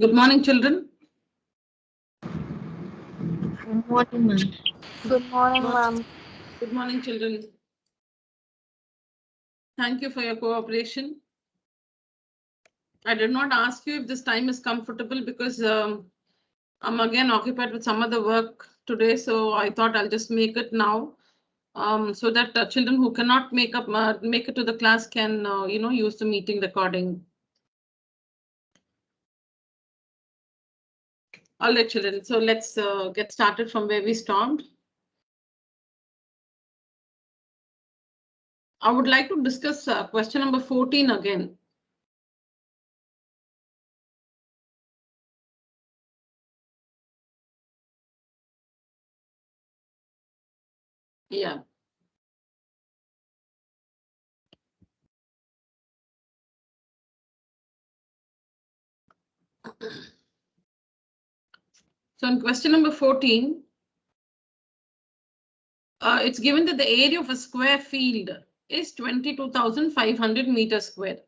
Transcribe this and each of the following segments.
Good morning, children. Good morning, ma'am. Good morning, ma'am. Good morning, children. Thank you for your cooperation. I did not ask you if this time is comfortable because I'm again occupied with some other work today. So I thought I'll just make it now so that children who cannot make it to the class can, use the meeting recording. All right, children. So let's get started from where we stopped. I would like to discuss question number 14 again. Yeah. So in question number 14, it's given that the area of a square field is 22,500 meters square.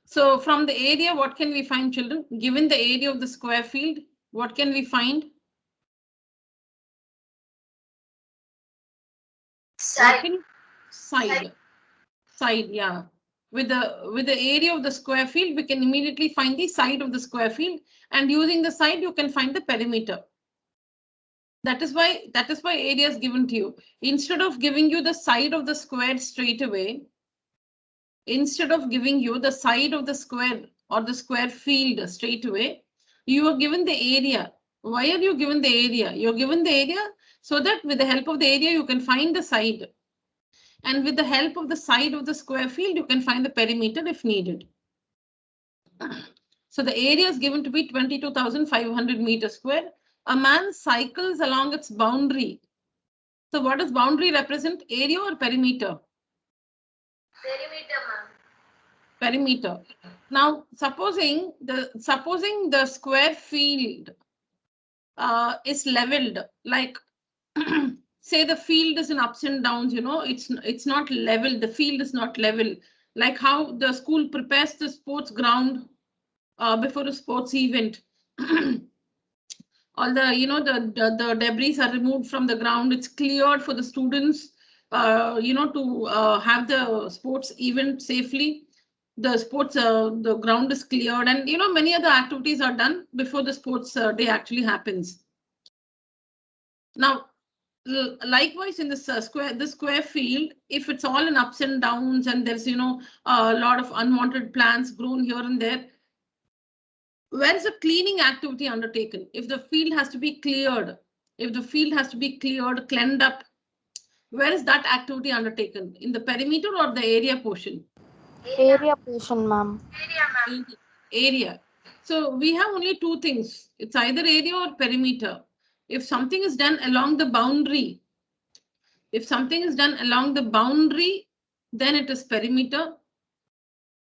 So from the area, what can we find, children? Given the area of the square field, what can we find? Side. Side, yeah. With the area of the square field, we can immediately find the side of the square field, and using the side, you can find the perimeter. That is why area is given to you. Instead of giving you the side of the square straight away, instead of giving you the side of the square or the square field straight away, you are given the area. Why are you given the area? You're given the area so that with the help of the area, you can find the side. And with the help of the side of the square field, you can find the perimeter if needed. So the area is given to be 22,500 meters square. A man cycles along its boundary. So what does boundary represent? Area or perimeter? Perimeter, ma'am. Perimeter. Now, supposing the square field is leveled, like say the field is in ups and downs, it's not level. The field is not level. Like how the school prepares the sports ground before a sports event. All the debris are removed from the ground. It's cleared for the students, to have the sports event safely. The ground is cleared, and many other activities are done before the sports day actually happens. Now, likewise in this square field, if it's all in ups and downs and there's a lot of unwanted plants grown here and there, where is the cleaning activity undertaken? If the field has to be cleared, cleaned up, where is that activity undertaken? In the perimeter or the area portion? Area. Area portion, ma'am. Area, ma'am. Area. So we have only two things. It's either area or perimeter. If something is done along the boundary, then it is perimeter.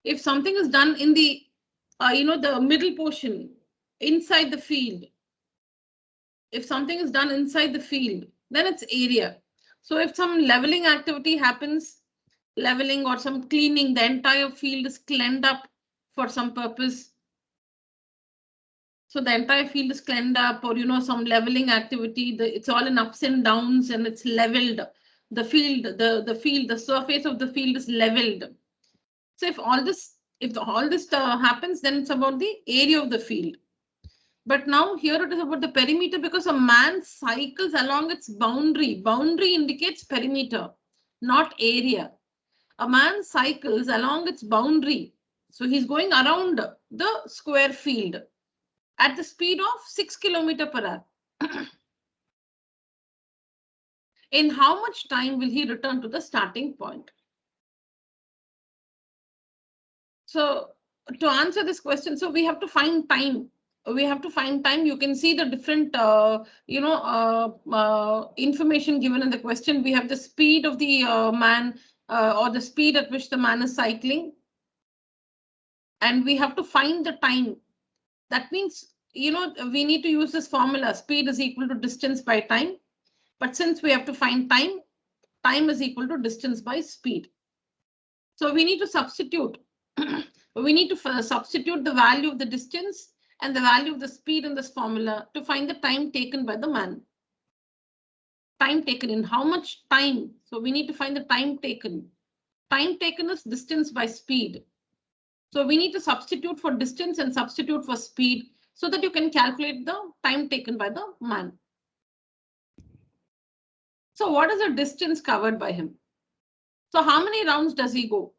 If something is done in the, the middle portion inside the field, then it's area. So if some leveling activity happens, leveling or some cleaning, the entire field is cleaned up for some purpose. So the entire field is cleaned up, or some leveling activity. It's all in ups and downs, and it's leveled. The field, the surface of the field is leveled. So if all this happens, then it's about the area of the field. But now here it is about the perimeter, because a man cycles along its boundary. Boundary indicates perimeter, not area. A man cycles along its boundary. So he's going around the square field at the speed of 6 km per hour. In how much time will he return to the starting point? So to answer this question, so we have to find time. You can see the different, information given in the question. We have the speed of the man, or the speed at which the man is cycling. And we have to find the time. That means, we need to use this formula. Speed is equal to distance by time. But since we have to find time, time is equal to distance by speed. So we need to substitute. We need to substitute the value of the distance and the value of the speed in this formula to find the time taken by the man. Time taken in how much time? So we need to find the time taken. Time taken is distance by speed. So we need to substitute for distance and substitute for speed so that you can calculate the time taken by the man. So what is the distance covered by him? So how many rounds does he go?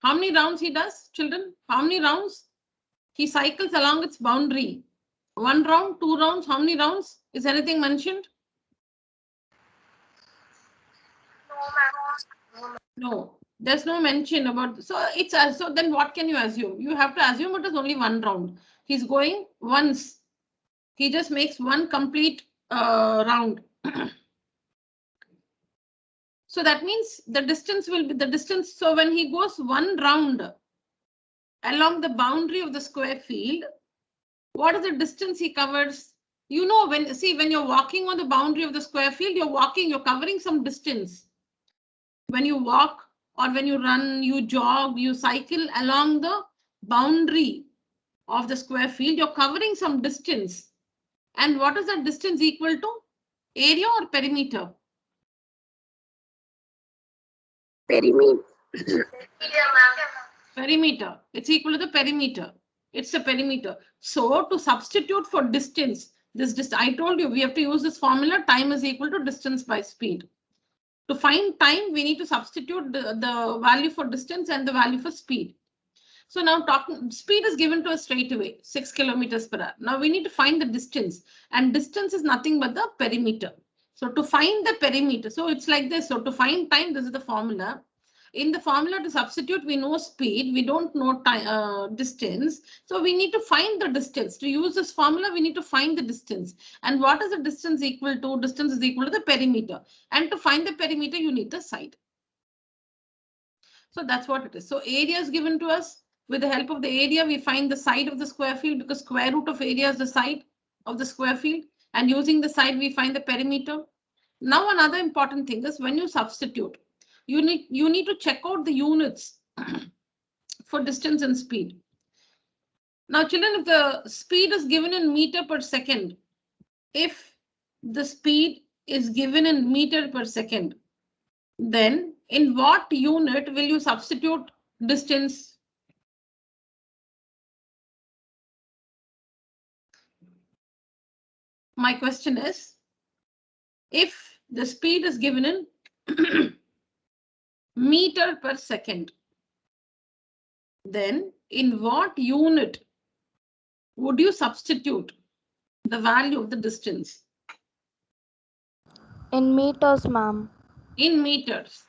How many rounds he does, children? How many rounds? He cycles along its boundary. 1 round, 2 rounds, how many rounds? Is anything mentioned? No, there's no mention about. So it's so then what can you assume? You have to assume it is only 1 round. He's going once. He just makes 1 complete round. So that means the distance will be the distance. So when he goes 1 round along the boundary of the square field, what is the distance he covers? You know, when you're walking on the boundary of the square field, you're covering some distance. When you walk or when you run, you jog, you cycle along the boundary of the square field, you're covering some distance. And what is that distance equal to? Area or perimeter? Perimeter. Perimeter. It's equal to the perimeter. It's a perimeter. So to substitute for distance, I told you we have to use this formula. Time is equal to distance by speed. To find time, we need to substitute the value for distance and the value for speed. So now speed is given to us straight away, 6 kilometers per hour. Now we need to find the distance, and distance is nothing but the perimeter. So to find the perimeter, so it's like this. So to find time, this is the formula. In the formula to substitute, we know speed, we don't know time, distance. So we need to find the distance. To use this formula, we need to find the distance. And what is the distance equal to? Distance is equal to the perimeter. And to find the perimeter, you need the side. So that's what it is. So area is given to us. With the help of the area, we find the side of the square field because square root of area is the side of the square field. And using the side, we find the perimeter. Now, another important thing is when you substitute, you need to check out the units for distance and speed. Now, children, if the speed is given in meter per second, if the speed is given in meter per second, then in what unit will you substitute distance? My question is, if the speed is given in meter per second, then in what unit would you substitute the value of the distance? In meters, ma'am. In meters.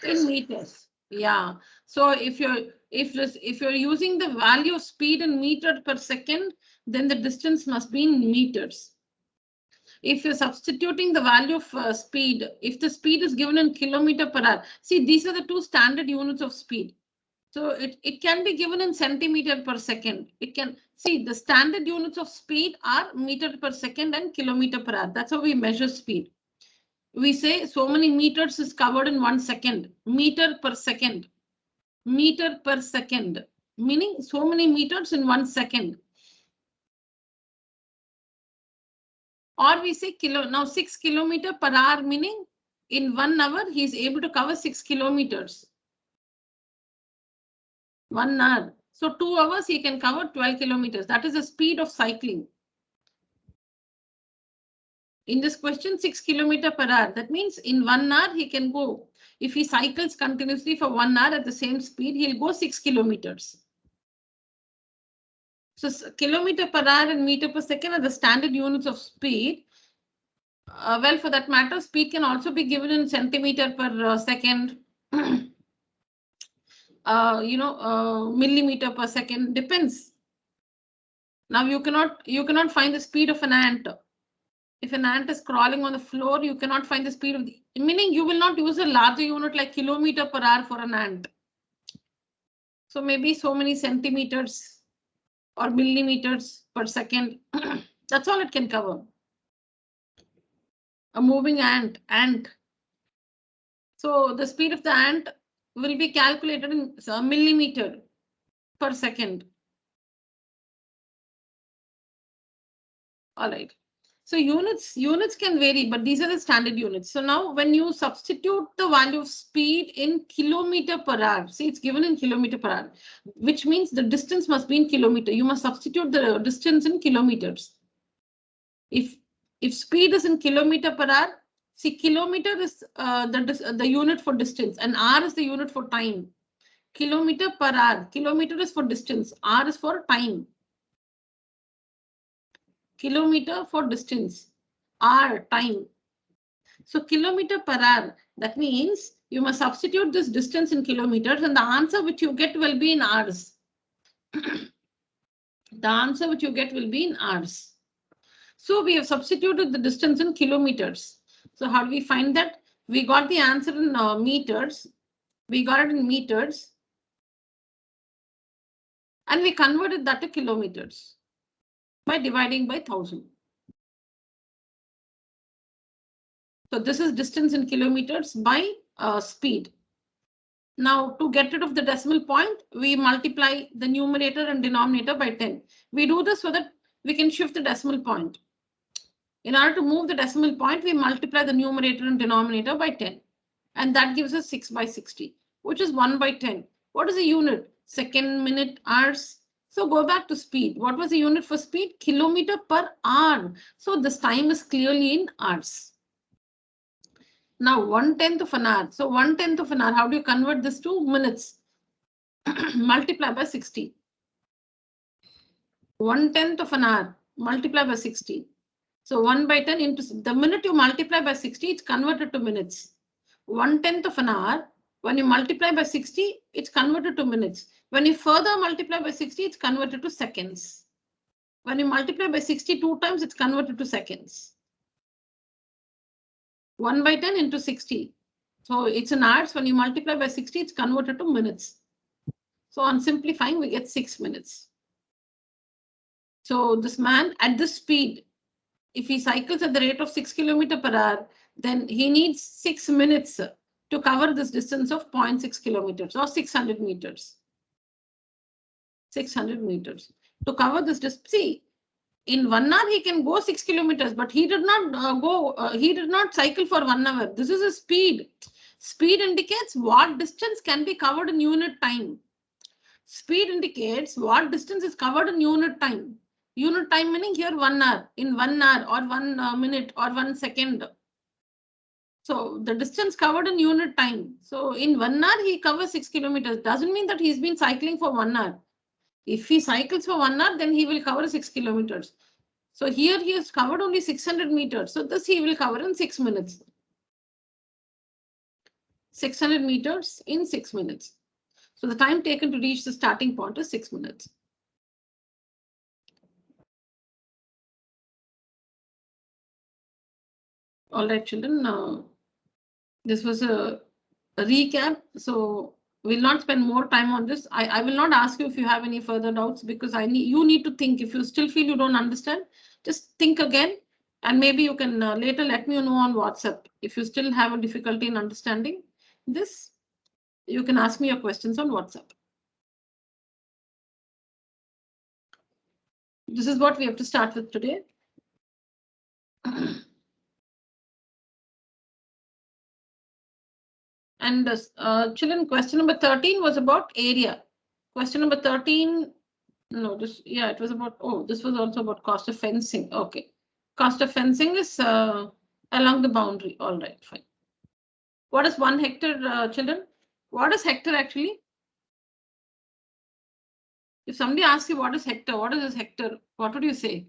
In meters. Yeah. So if you're using the value of speed in meter per second, then the distance must be in meters. If you're substituting the value of speed, if the speed is given in kilometer per hour, see, these are the 2 standard units of speed. So it can be given in centimeter per second. It can see the standard units of speed are meter per second and kilometer per hour. That's how we measure speed. We say so many meters is covered in 1 second. Meter per second. Meter per second. Meaning so many meters in 1 second. Or we say now 6 kilometer per hour, meaning in 1 hour he is able to cover 6 kilometers. 1 hour. So 2 hours he can cover 12 kilometers. That is the speed of cycling. In this question, 6 kilometer per hour. That means in 1 hour he can go. If he cycles continuously for 1 hour at the same speed, he'll go 6 kilometers. So kilometer per hour and meter per second are the standard units of speed. Well, for that matter, speed can also be given in centimeter per second. Millimeter per second, depends. Now you cannot find the speed of an ant. If an ant is crawling on the floor, you cannot find the speed of the, meaning you will not use a larger unit like kilometer per hour for an ant. So maybe so many centimeters or millimeters per second. That's all it can cover. A moving ant. So the speed of the ant will be calculated in millimeter per second. All right. So units can vary, but these are the standard units. So now when you substitute the value of speed in kilometer per hour, see it's given in kilometer per hour, which means the distance must be in kilometer. You must substitute the distance in kilometers. If speed is in kilometer per hour, see kilometer is the unit for distance and hour is the unit for time. Kilometer per hour, kilometer is for distance, hour is for time. Kilometer for distance, hour, time. So kilometer per hour, that means you must substitute this distance in kilometers and the answer which you get will be in hours. The answer which you get will be in hours. So we have substituted the distance in kilometers. So how do we find that? We got the answer in meters. We got it in meters. And we converted that to kilometers by dividing by 1000. So this is distance in kilometers by speed. Now to get rid of the decimal point, we multiply the numerator and denominator by 10. We do this so that we can shift the decimal point. In order to move the decimal point, we multiply the numerator and denominator by 10. And that gives us 6 by 60, which is 1 by 10. What is the unit? Second, minute, hours. So go back to speed. What was the unit for speed? Kilometer per hour. So this time is clearly in hours. Now 1/10 of an hour. So 1/10 of an hour, how do you convert this to minutes? Multiply by 60. 1/10 of an hour, multiply by 60. So 1 by 10 into the minute you multiply by 60, it's converted to minutes. 1/10 of an hour, when you multiply by 60, it's converted to minutes. When you further multiply by 60, it's converted to seconds. When you multiply by 62 times, it's converted to seconds. 1 by 10 into 60. So it's in hours. When you multiply by 60, it's converted to minutes. So on simplifying, we get 6 minutes. So this man at this speed, if he cycles at the rate of 6 kilometers per hour, then he needs 6 minutes to cover this distance of 0.6 kilometers or 600 meters. 600 meters. To cover this distance, see, in 1 hour he can go 6 kilometers, but he did not he did not cycle for 1 hour. This is a speed. Speed indicates what distance can be covered in unit time. Speed indicates what distance is covered in unit time. Unit time meaning here 1 hour, in 1 hour or 1 minute or 1 second. So the distance covered in unit time. So in 1 hour he covers 6 kilometers. Doesn't mean that he's been cycling for 1 hour. If he cycles for 1 hour, then he will cover 6 kilometers. So here he has covered only 600 meters. So this he will cover in 6 minutes. 600 meters in 6 minutes. So the time taken to reach the starting point is 6 minutes. All right, children. This was a recap. So we'll not spend more time on this. I will not ask you if you have any further doubts because you need to think. If you still feel you don't understand, just think again and maybe you can later let me know on WhatsApp. If you still have a difficulty in understanding this, you can ask me your questions on WhatsApp. This is what we have to start with today. And children, question number 13 was about area. Question number 13, no, it was about, this was also about cost of fencing. Okay, cost of fencing is along the boundary. All right, fine. What is 1 hectare, children? What is hectare actually? If somebody asks you what is hectare, what is this hectare? What would you say?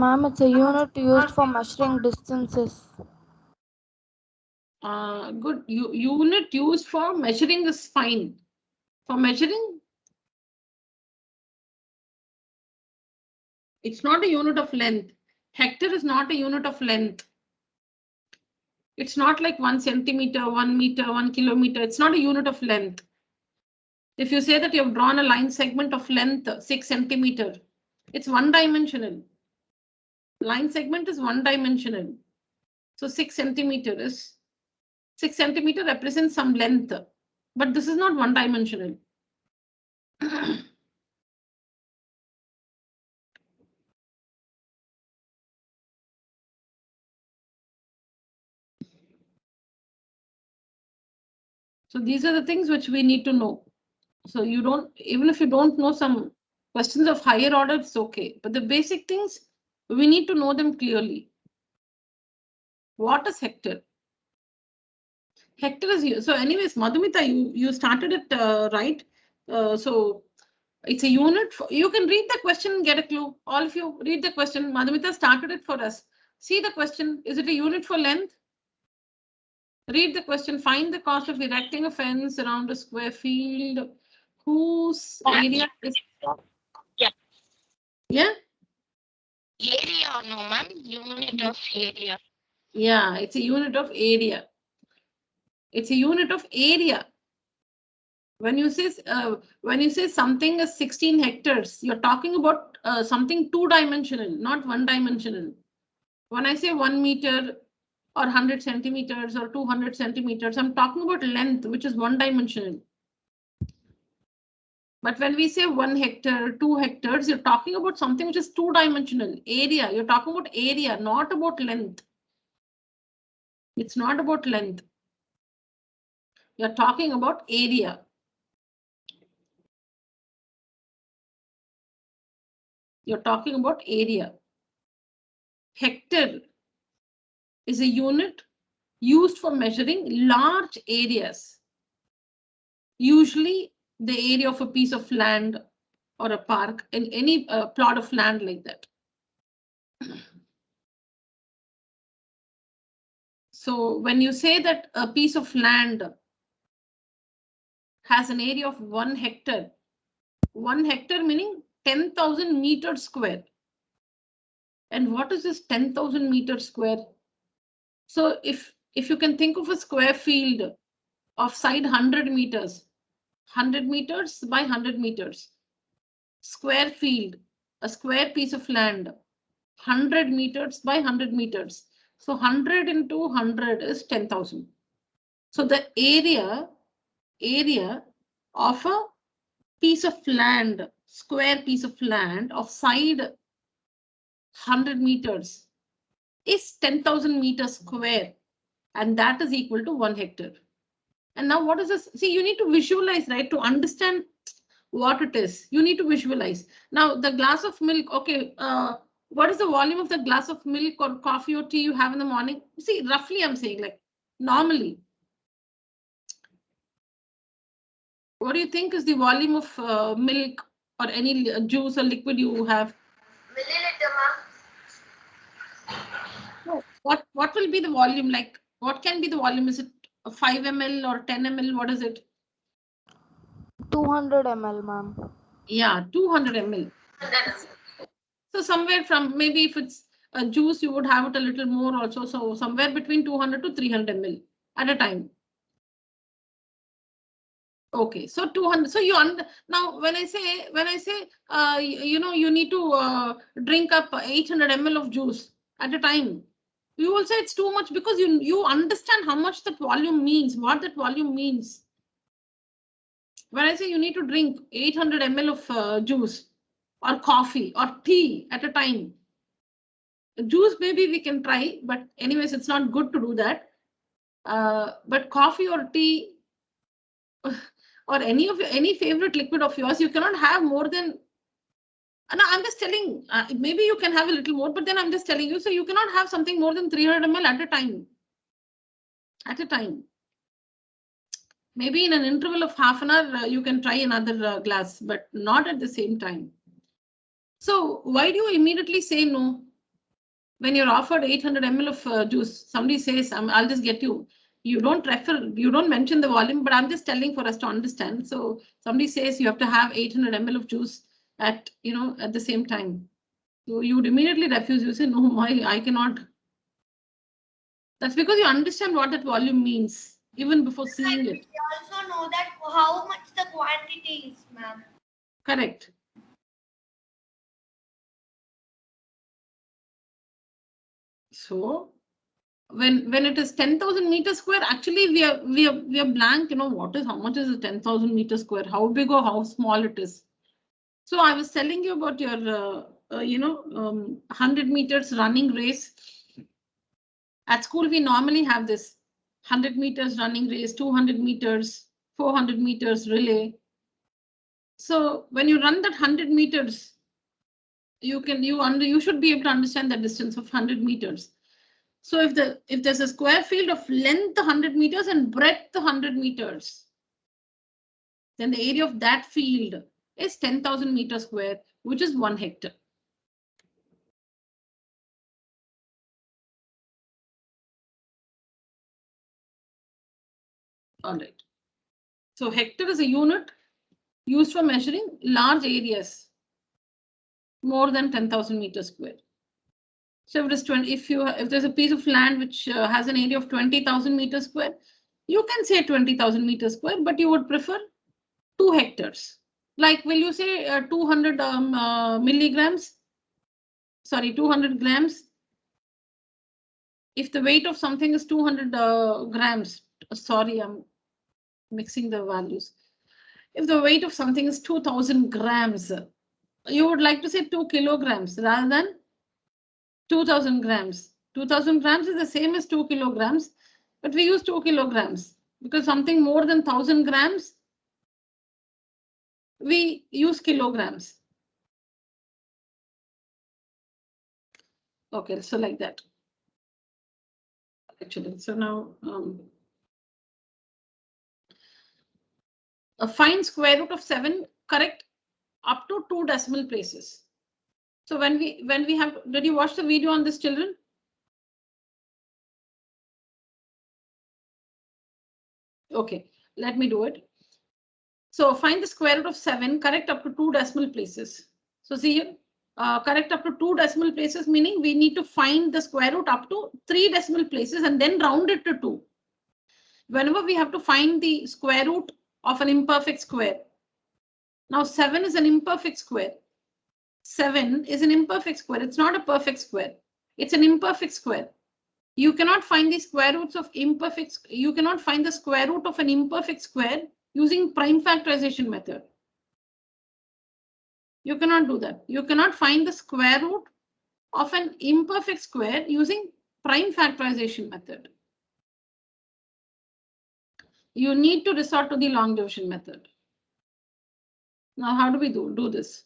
Ma'am, it's a unit used for measuring distances. Good. Unit used for measuring is fine. For measuring, it's not a unit of length. Hectare is not a unit of length. It's not like 1 centimeter, 1 meter, 1 kilometer. It's not a unit of length. If you say that you have drawn a line segment of length 6 centimeter, it's 1-dimensional. Line segment is 1-dimensional. So 6 centimeter represents some length. But this is not one dimensional. So these are the things which we need to know. So you don't, even if you don't know some questions of higher order, it's okay. But the basic things, we need to know them clearly. What is hectare? Hectare is, so anyways, Madhumita, you started it right. So it's a unit. You can read the question and get a clue. All of you read the question. Madhumita started it for us. See the question. Is it a unit for length? Read the question. Find the cost of erecting a fence around a square field whose area is. Yeah. Yeah. Area, no, ma'am. Unit of area. Yeah, it's a unit of area. It's a unit of area. When you say something is 16 hectares, you're talking about something two-dimensional, not one-dimensional. When I say 1 meter or 100 centimeters or 200 centimeters, I'm talking about length, which is one-dimensional. But when we say 1 hectare, 2 hectares, you're talking about something which is two-dimensional area. You're talking about area, not about length. It's not about length. You're talking about area. You're talking about area. Hectare is a unit used for measuring large areas. Usually the area of a piece of land or a park in any plot of land like that. So when you say that a piece of land has an area of 1 hectare, 1 hectare meaning 10,000 meters square. And what is this 10,000 meters square? So if you can think of a square field of side 100 meters, 100 meters by 100 meters, square field, a square piece of land, 100 meters by 100 meters. So 100 into 100 is 10,000. So the area of a piece of land, square piece of land of side 100 meters is 10,000 meters square, and that is equal to 1 hectare. And now what is this? See, you need to visualize, right, to understand what it is. You need to visualize. Now the glass of milk, okay, what is the volume of the glass of milk or coffee or tea you have in the morning? See, roughly I'm saying, like normally. What do you think is the volume of milk or any juice or liquid you have? Milliliter, ma'am. What will be the volume? Like, what can be the volume? Is it 5 ml or 10 ml? What is it? 200 ml, ma'am. Yeah, 200 ml. So somewhere from, maybe if it's a juice, you would have it a little more also. So somewhere between 200 to 300 ml at a time. Okay, so 200. So now when I say you need to drink up 800 ml of juice at a time, you will say it's too much because you understand how much that volume means, what that volume means. When I say you need to drink 800 ml of juice or coffee or tea at a time, juice maybe we can try, but anyways, it's not good to do that. But coffee or tea or any favorite liquid of yours, you cannot have more than. No, I'm just telling. Maybe you can have a little more, but then I'm just telling you. So you cannot have something more than 300 ml at a time. At a time. Maybe in an interval of half an hour, you can try another glass, but not at the same time. So why do you immediately say no? When you're offered 800 ml of juice, somebody says, I'll just get you. You don't mention the volume, but I'm just telling for us to understand. So somebody says you have to have 800 ml of juice at the same time. So you would immediately refuse. You say, no, I cannot. That's because you understand what that volume means, even before seeing it. We also know that how much the quantity is, ma'am. Correct. So when it is 10,000 meters square, actually we are blank. How much is 10,000 meters square? How big or how small it is? So I was telling you about your 100 meters running race. At school we normally have this 100 meters running race, 200 meters, 400 meters relay. So when you run that 100 meters, you should be able to understand the distance of 100 meters. So if there's a square field of length 100 meters and breadth 100 meters, then the area of that field is 10,000 meters square, which is 1 hectare. All right. So hectare is a unit used for measuring large areas more than 10,000 meters square. So if there's a piece of land which has an area of 20,000 meters square, you can say 20,000 meters square, but you would prefer 2 hectares. Like, will you say 200 milligrams? Sorry, 200 grams. If the weight of something is 200 grams, sorry, I'm mixing the values. If the weight of something is 2,000 grams, you would like to say 2 kilograms rather than 2,000 grams. 2,000 grams is the same as 2 kilograms, but we use 2 kilograms because something more than 1,000 grams, we use kilograms. Okay, so like that. Actually, so now find square root of 7, correct up to 2 decimal places. So when we have, did you watch the video on this, children? Okay, let me do it. So find the square root of 7, correct up to 2 decimal places. So see here, correct up to 2 decimal places, meaning we need to find the square root up to 3 decimal places and then round it to 2. Whenever we have to find the square root of an imperfect square. Now 7 is an imperfect square. 7 is an imperfect square. It's not a perfect square. It's an imperfect square. You cannot find the square roots of imperfect. You cannot find the square root of an imperfect square using prime factorization method. You cannot do that. You cannot find the square root of an imperfect square using prime factorization method. You need to resort to the long division method. Now, how do we do this?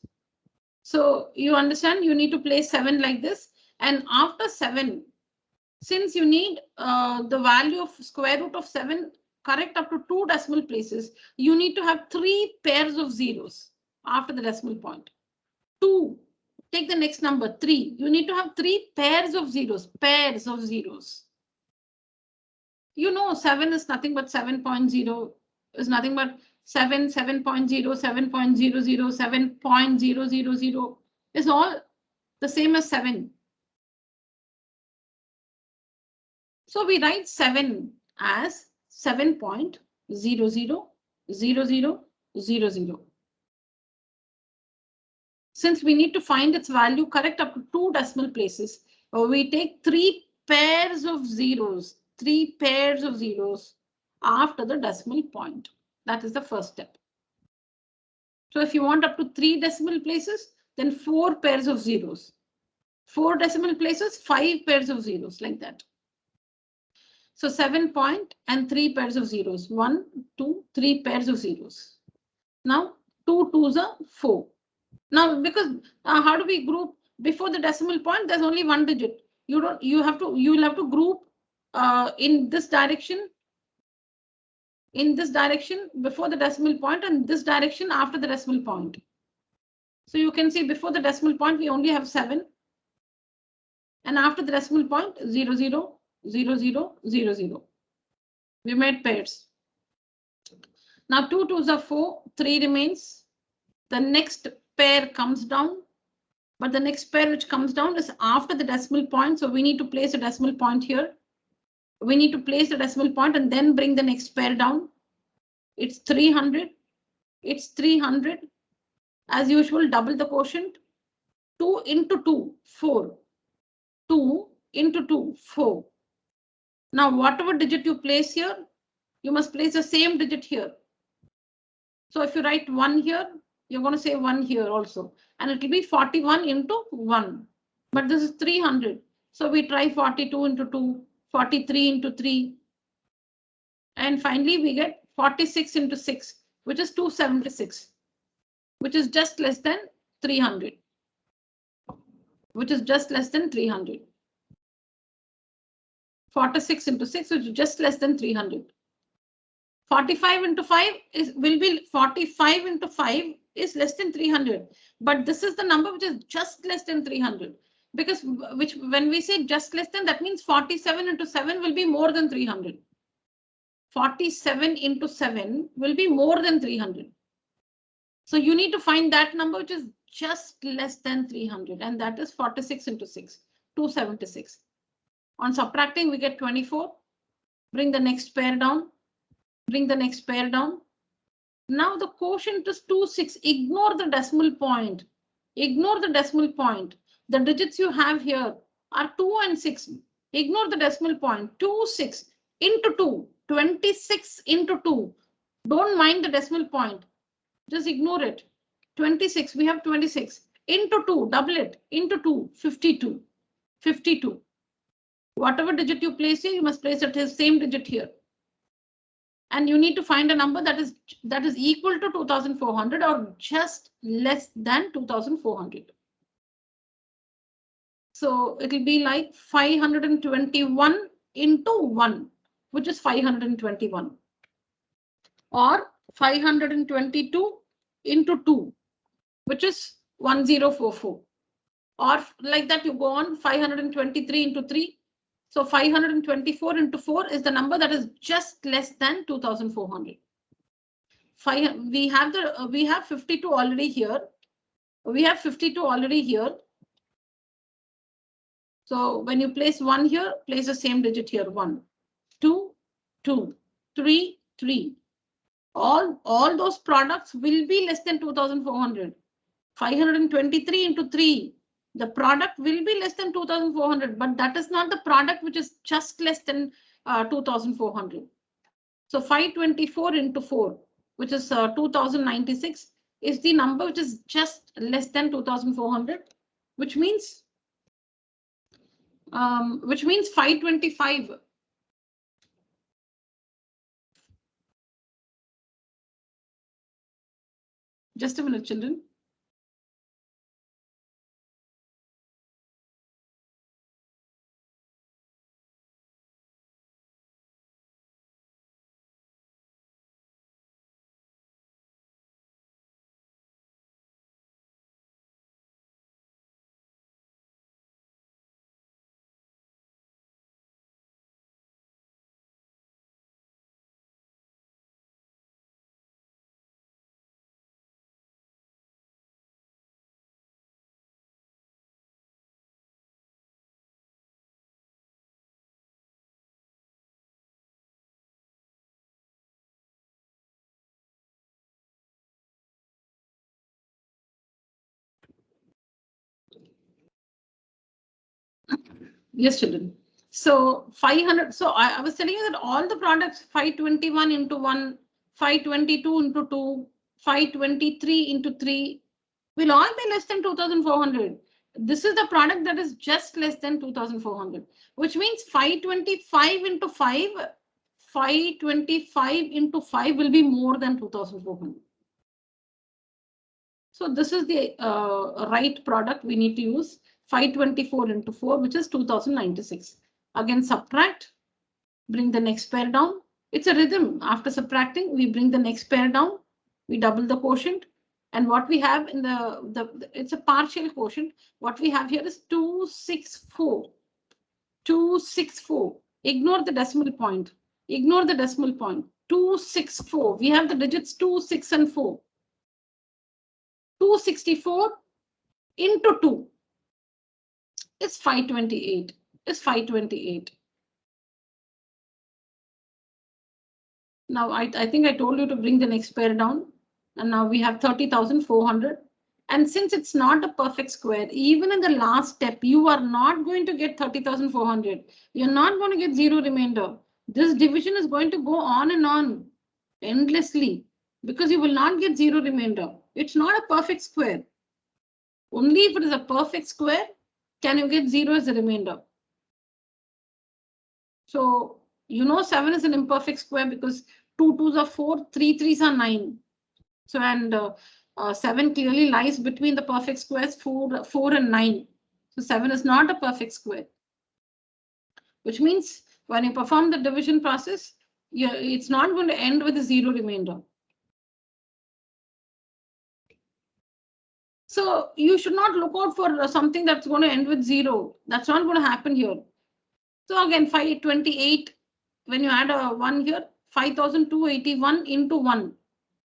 So you understand you need to place 7 like this, and after 7, since you need the value of square root of 7 correct up to 2 decimal places, you need to have 3 pairs of zeros after the decimal point. 2, take the next number 3. You need to have 3 pairs of zeros, You know 7 is nothing but 7.0 is nothing but 7, 7.0, 7.00, 7.000 is all the same as 7. So we write 7 as 7.000000. Since we need to find its value correct up to 2 decimal places, we take 3 pairs of zeros, 3 pairs of zeros after the decimal point. That is the first step. So if you want up to 3 decimal places, then 4 pairs of zeros. 4 decimal places, 5 pairs of zeros, like that. So 7 point and 3 pairs of zeros. 1, 2, 3 pairs of zeros. Now 2 2s are 4. Now because how do we group before the decimal point? There's only 1 digit. You will have to group in this direction before the decimal point and this direction after the decimal point. So you can see before the decimal point we only have 7, and after the decimal point 0 0 0 0 0 0. We made pairs. Now 2 2s are 4, 3 remains. The next pair comes down, but the next pair which comes down is after the decimal point. So we need to place a decimal point here. We need to place the decimal point and then bring the next pair down. It's 300. It's 300. As usual, double the quotient. 2 into 2, 4. 2 into 2, 4. Now, whatever digit you place here, you must place the same digit here. So if you write 1 here, you're going to say 1 here also. And it will be 41 into 1. But this is 300. So we try 42 into 2, 43 into 3. And finally, we get 46 into 6, which is 276, which is just less than 300. Which is just less than 300. 46 into 6, which is just less than 300. 45 into 5 will be 45 into 5 is less than 300. But this is the number which is just less than 300. Because when we say just less than, that means 47 into 7 will be more than 300. 47 into 7 will be more than 300. So you need to find that number which is just less than 300, and that is 46 into 6, 276. On subtracting, we get 24. Bring the next pair down. Bring the next pair down. Now the quotient is 2, 6. Ignore the decimal point. Ignore the decimal point. The digits you have here are 2 and 6. Ignore the decimal point. 2, 6 into 2. 26 into 2. Don't mind the decimal point. Just ignore it. 26. We have 26 into 2. Double it into 2. 52. 52. Whatever digit you place here, you must place it the same digit here. And you need to find a number that is equal to 2400 or just less than 2400. So it will be like 521 into 1, which is 521. Or 522 into 2, which is 1044. Or like that, you go on 523 into 3. So 524 into 4 is the number that is just less than 2400. We have 52 already here. We have 52 already here. So when you place 1 here, place the same digit here. 1, 2, 2, 3, 3. All those products will be less than 2400. 523 into 3. The product will be less than 2400, but that is not the product which is just less than 2400. So 524 into 4, which is 2096, is the number which is just less than 2400, which means 525. Just a minute, children. Yes, children. So 500. So I was telling you that all the products 521 into 1, 522 into 2, 523 into 3 will all be less than 2400. This is the product that is just less than 2400, which means 525 into 5, 525 into 5 will be more than 2400. So this is the right product we need to use. 524 into 4, which is 2096. Again, subtract, bring the next pair down. It's a rhythm. After subtracting, we bring the next pair down. We double the quotient. And what we have in it's a partial quotient. What we have here is 264. 264. Ignore the decimal point. Ignore the decimal point. 264. We have the digits 2, 6, and 4. 264 into 2 is 528. Is 528. Now I think I told you to bring the next pair down, and now we have 30,400. And since it's not a perfect square, even in the last step, you are not going to get 30,400. You're not going to get zero remainder. This division is going to go on and on endlessly because you will not get zero remainder. It's not a perfect square. Only if it is a perfect square can you get zero as a remainder. So you know 7 is an imperfect square because 2 2s are 4, 3 3s are 9. So and 7 clearly lies between the perfect squares 4 and 9. So 7 is not a perfect square, which means when you perform the division process, it's not going to end with a zero remainder. So you should not look out for something that's going to end with zero. That's not going to happen here. So again, 528, when you add a 1 here, 5,281 into 1,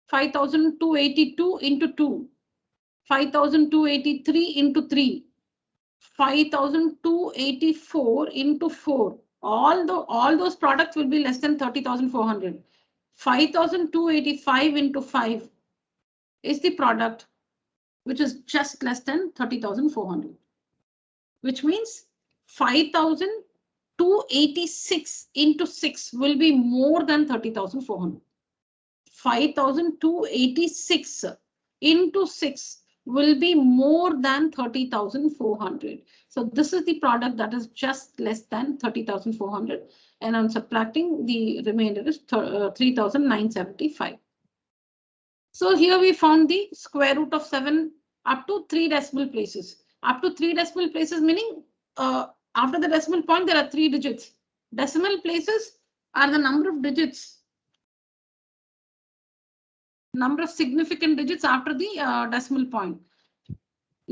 5,282 into 2, 5,283 into 3, 5,284 into 4. All those products will be less than 30,400. 5,285 into 5 is the product which is just less than 30,400, which means 5,286 into 6 will be more than 30,400. 5,286 into 6 will be more than 30,400. So this is the product that is just less than 30,400. And I'm subtracting the remainder is 3,975. So here we found the square root of 7 up to 3 decimal places. Up to 3 decimal places meaning after the decimal point there are 3 digits. Decimal places are the number of digits. Number of significant digits after the decimal point.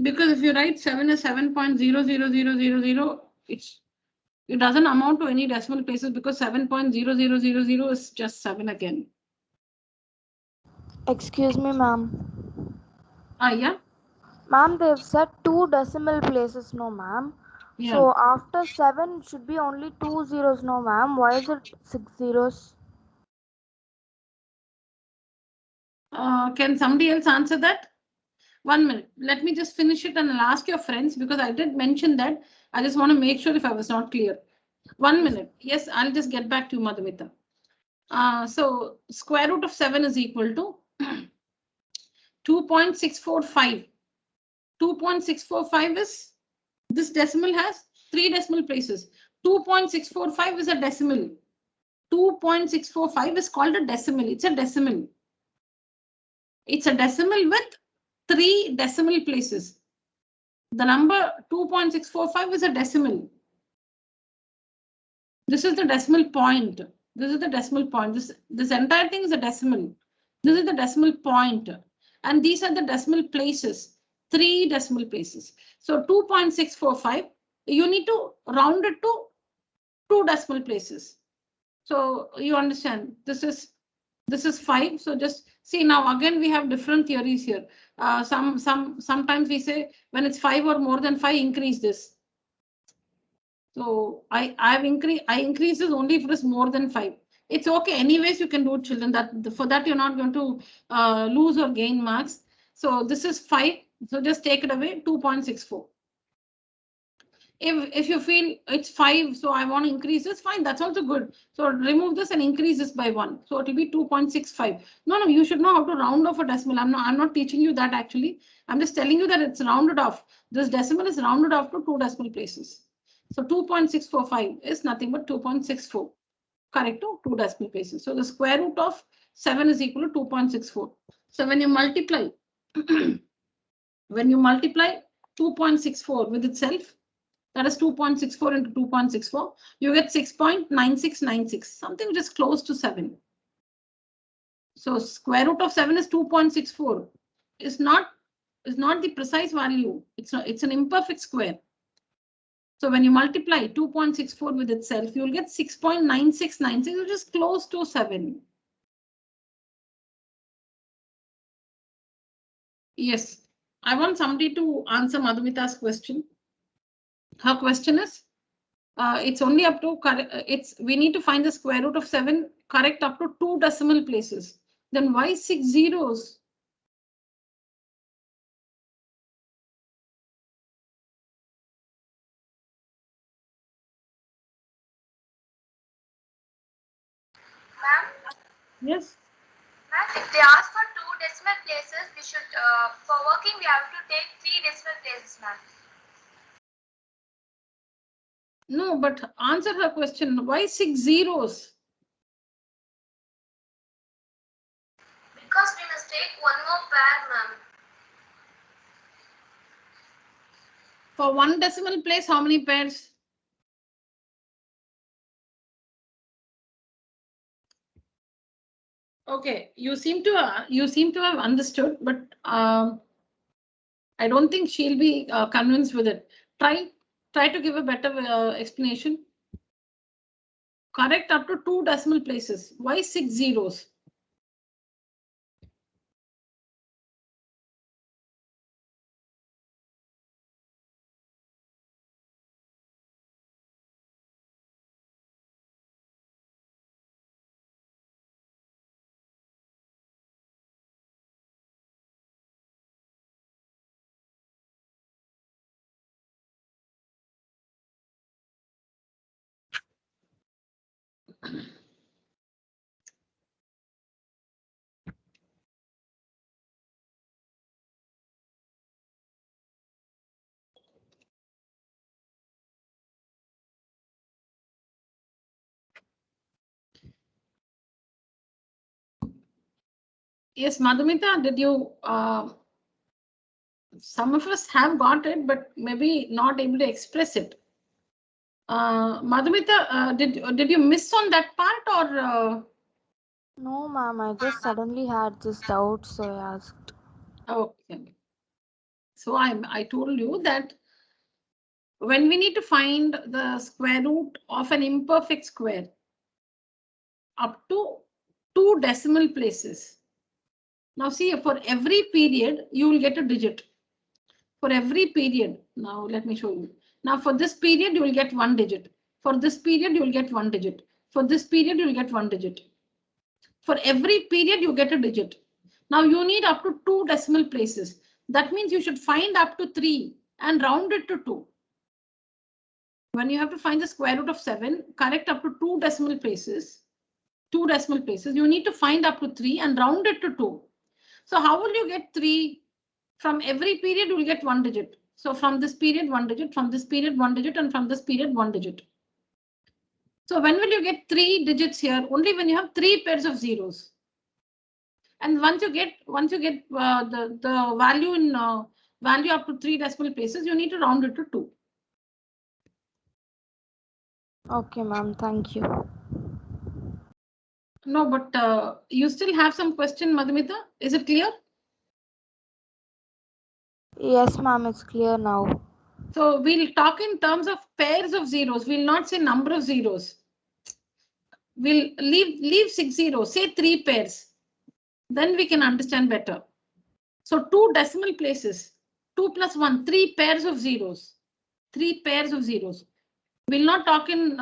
Because if you write 7 is 7.00000, it doesn't amount to any decimal places because 7.0000 is just 7 again. Excuse me, ma'am. Yeah. Ma'am, they've said 2 decimal places, no, ma'am. Yeah. So after 7 should be only 2 zeros, no, ma'am. Why is it 6 zeros? Can somebody else answer that? 1 minute. Let me just finish it and I'll ask your friends because I did mention that. I just want to make sure if I was not clear. 1 minute. Yes, I'll just get back to you, Madhumita. So square root of 7 is equal to 2.645. 2.645 is, this decimal has 3 decimal places. 2.645 is a decimal. 2.645 is called a decimal. It's a decimal. It's a decimal with 3 decimal places. The number 2.645 is a decimal. This is the decimal point. This is the decimal point. This entire thing is a decimal. This is the decimal point. And these are the decimal places. 3 decimal places. So 2.645, you need to round it to 2 decimal places. So you understand, this is 5. So just see now again we have different theories here. Sometimes we say when it's 5 or more than 5, increase this. So I increase this only if it is more than 5. It's okay. Anyways, you can do it, children. For that you're not going to lose or gain marks. So this is 5. So just take it away. 2.64. If you feel it's 5, so I want to increase this, fine, that's also good. So remove this and increase this by 1. So it will be 2.65. No, you should know how to round off a decimal. I'm not teaching you that actually. I'm just telling you that it's rounded off. This decimal is rounded off to 2 decimal places. So 2.645 is nothing but 2.64. Correct to 2 decimal places. So the square root of 7 is equal to 2.64. So when you multiply, 2.64 with itself, that is 2.64 into 2.64, you get 6.9696, something which is close to 7. So square root of 7 is 2.64. It's not the precise value. It's an imperfect square. So when you multiply 2.64 with itself, you will get 6.9696, which is close to 7. Yes, I want somebody to answer Madhumita's question. Her question is, it's only up to we need to find the square root of 7 correct up to 2 decimal places. Then why 6 zeros? Ma'am? Yes. Ma'am, if they ask for 2 decimal places, we should, for working, we have to take 3 decimal places, ma'am. No, but answer her question. Why 6 zeros? Because we must take one more pair, ma'am. For 1 decimal place, how many pairs? Okay, you seem to have understood, but I don't think she'll be convinced with it. Try to give a better explanation. Correct up to 2 decimal places. Why 6 zeros? Yes, Madhumita, did you? Some of us have got it, but maybe not able to express it. Madhumita, did you miss on that part or? No, ma'am, I just suddenly had this doubt, so I asked. Okay. So I told you that when we need to find the square root of an imperfect square up to 2 decimal places. Now see, for every period, you will get a digit. For every period, now let me show you. Now for this period, you will get 1 digit. For this period, you will get 1 digit. For this period, you will get 1 digit. For every period, you get a digit. Now you need up to 2 decimal places. That means you should find up to 3 and round it to 2. When you have to find the square root of 7, correct up to 2 decimal places. 2 decimal places, you need to find up to 3 and round it to 2. So how will you get 3? From every period, you will get 1 digit. So from this period, 1 digit, from this period, 1 digit, and from this period, 1 digit. So when will you get 3 digits here? Only when you have 3 pairs of zeros. And once you get the value in value up to 3 decimal places, you need to round it to 2. Okay, ma'am, thank you. No, but you still have some question, Madhumita. Is it clear? Yes, ma'am, it's clear now. So we'll talk in terms of pairs of zeros. We'll not say number of zeros. We'll leave 6 zeros, say 3 pairs. Then we can understand better. So 2 decimal places, 2 plus 1, 3 pairs of zeros. 3 pairs of zeros. We'll not talk in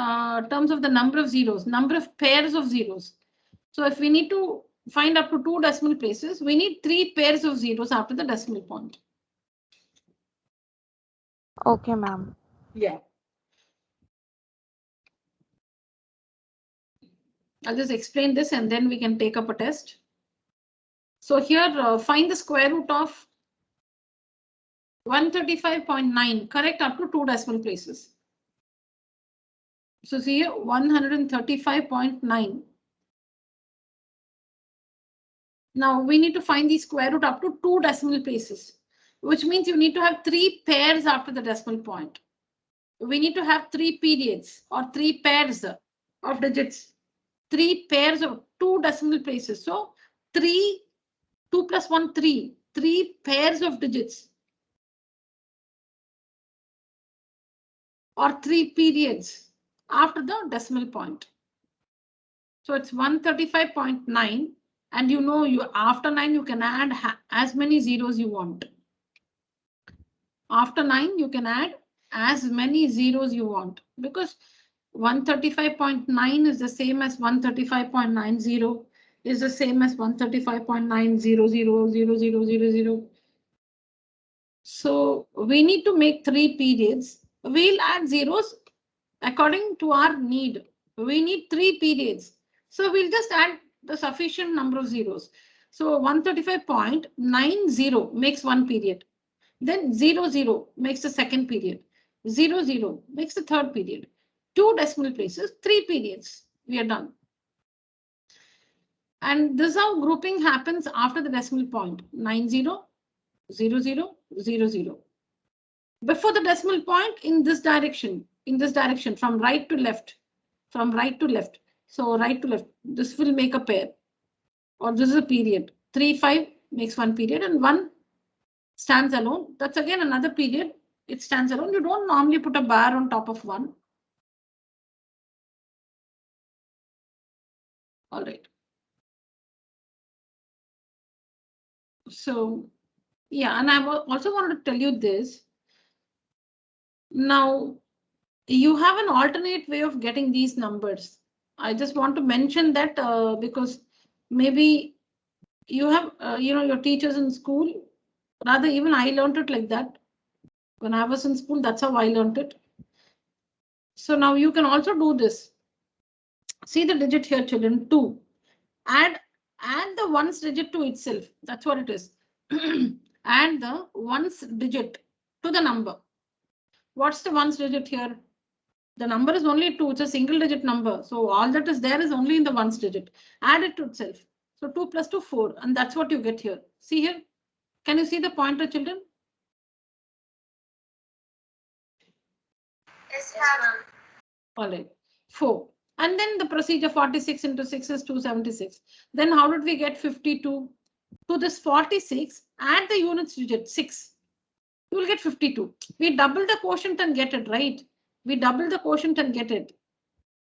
terms of the number of zeros, number of pairs of zeros. So if we need to find up to 2 decimal places, we need 3 pairs of zeros after the decimal point. Okay, ma'am. Yeah. I'll just explain this and then we can take up a test. So here, find the square root of 135.9, correct up to 2 decimal places. So see here, 135.9. Now we need to find the square root up to 2 decimal places, which means you need to have 3 pairs after the decimal point. We need to have 3 periods or 3 pairs of digits, 3 pairs of 2 decimal places. So 2 plus 1, 3 pairs of digits or 3 periods after the decimal point. So it's 135.9, and you know you after 9 you can add as many zeros you want. After 9 you can add as many zeros you want, because 135.9 is the same as 135.90 is the same as 135.9000000. So we need to make 3 periods. We'll add zeros according to our need. We need 3 periods. So we'll just add the sufficient number of zeros. So 135.90 makes one period. Then 00 makes the second period. 00 makes the third period. 2 decimal places, 3 periods. We are done. And this is how grouping happens after the decimal point. 90, 00, 00. Before the decimal point, in this direction, from right to left, from right to left. So right to left, this will make a pair, or this is a period. 3, 5 makes one period, and 1 stands alone. That's again another period. It stands alone. You don't normally put a bar on top of 1. All right. So yeah, and I also wanted to tell you this. Now, you have an alternate way of getting these numbers. I just want to mention that because maybe you have, your teachers in school, rather even I learned it like that. When I was in school, that's how I learned it. So now you can also do this. See the digit here, children, 2. Add the ones digit to itself. That's what it is. Add the ones digit to the number. What's the ones digit here? The number is only 2. It's a single digit number. So all that is there is only in the ones digit. Add it to itself. So 2 plus 2, 4. And that's what you get here. See here. Can you see the pointer, children? Yes, ma'am. All right. 4. And then the procedure 46 into 6 is 276. Then how did we get 52? To this 46, add the units digit 6. You will get 52. We double the quotient and get it, right? We double the quotient and get it.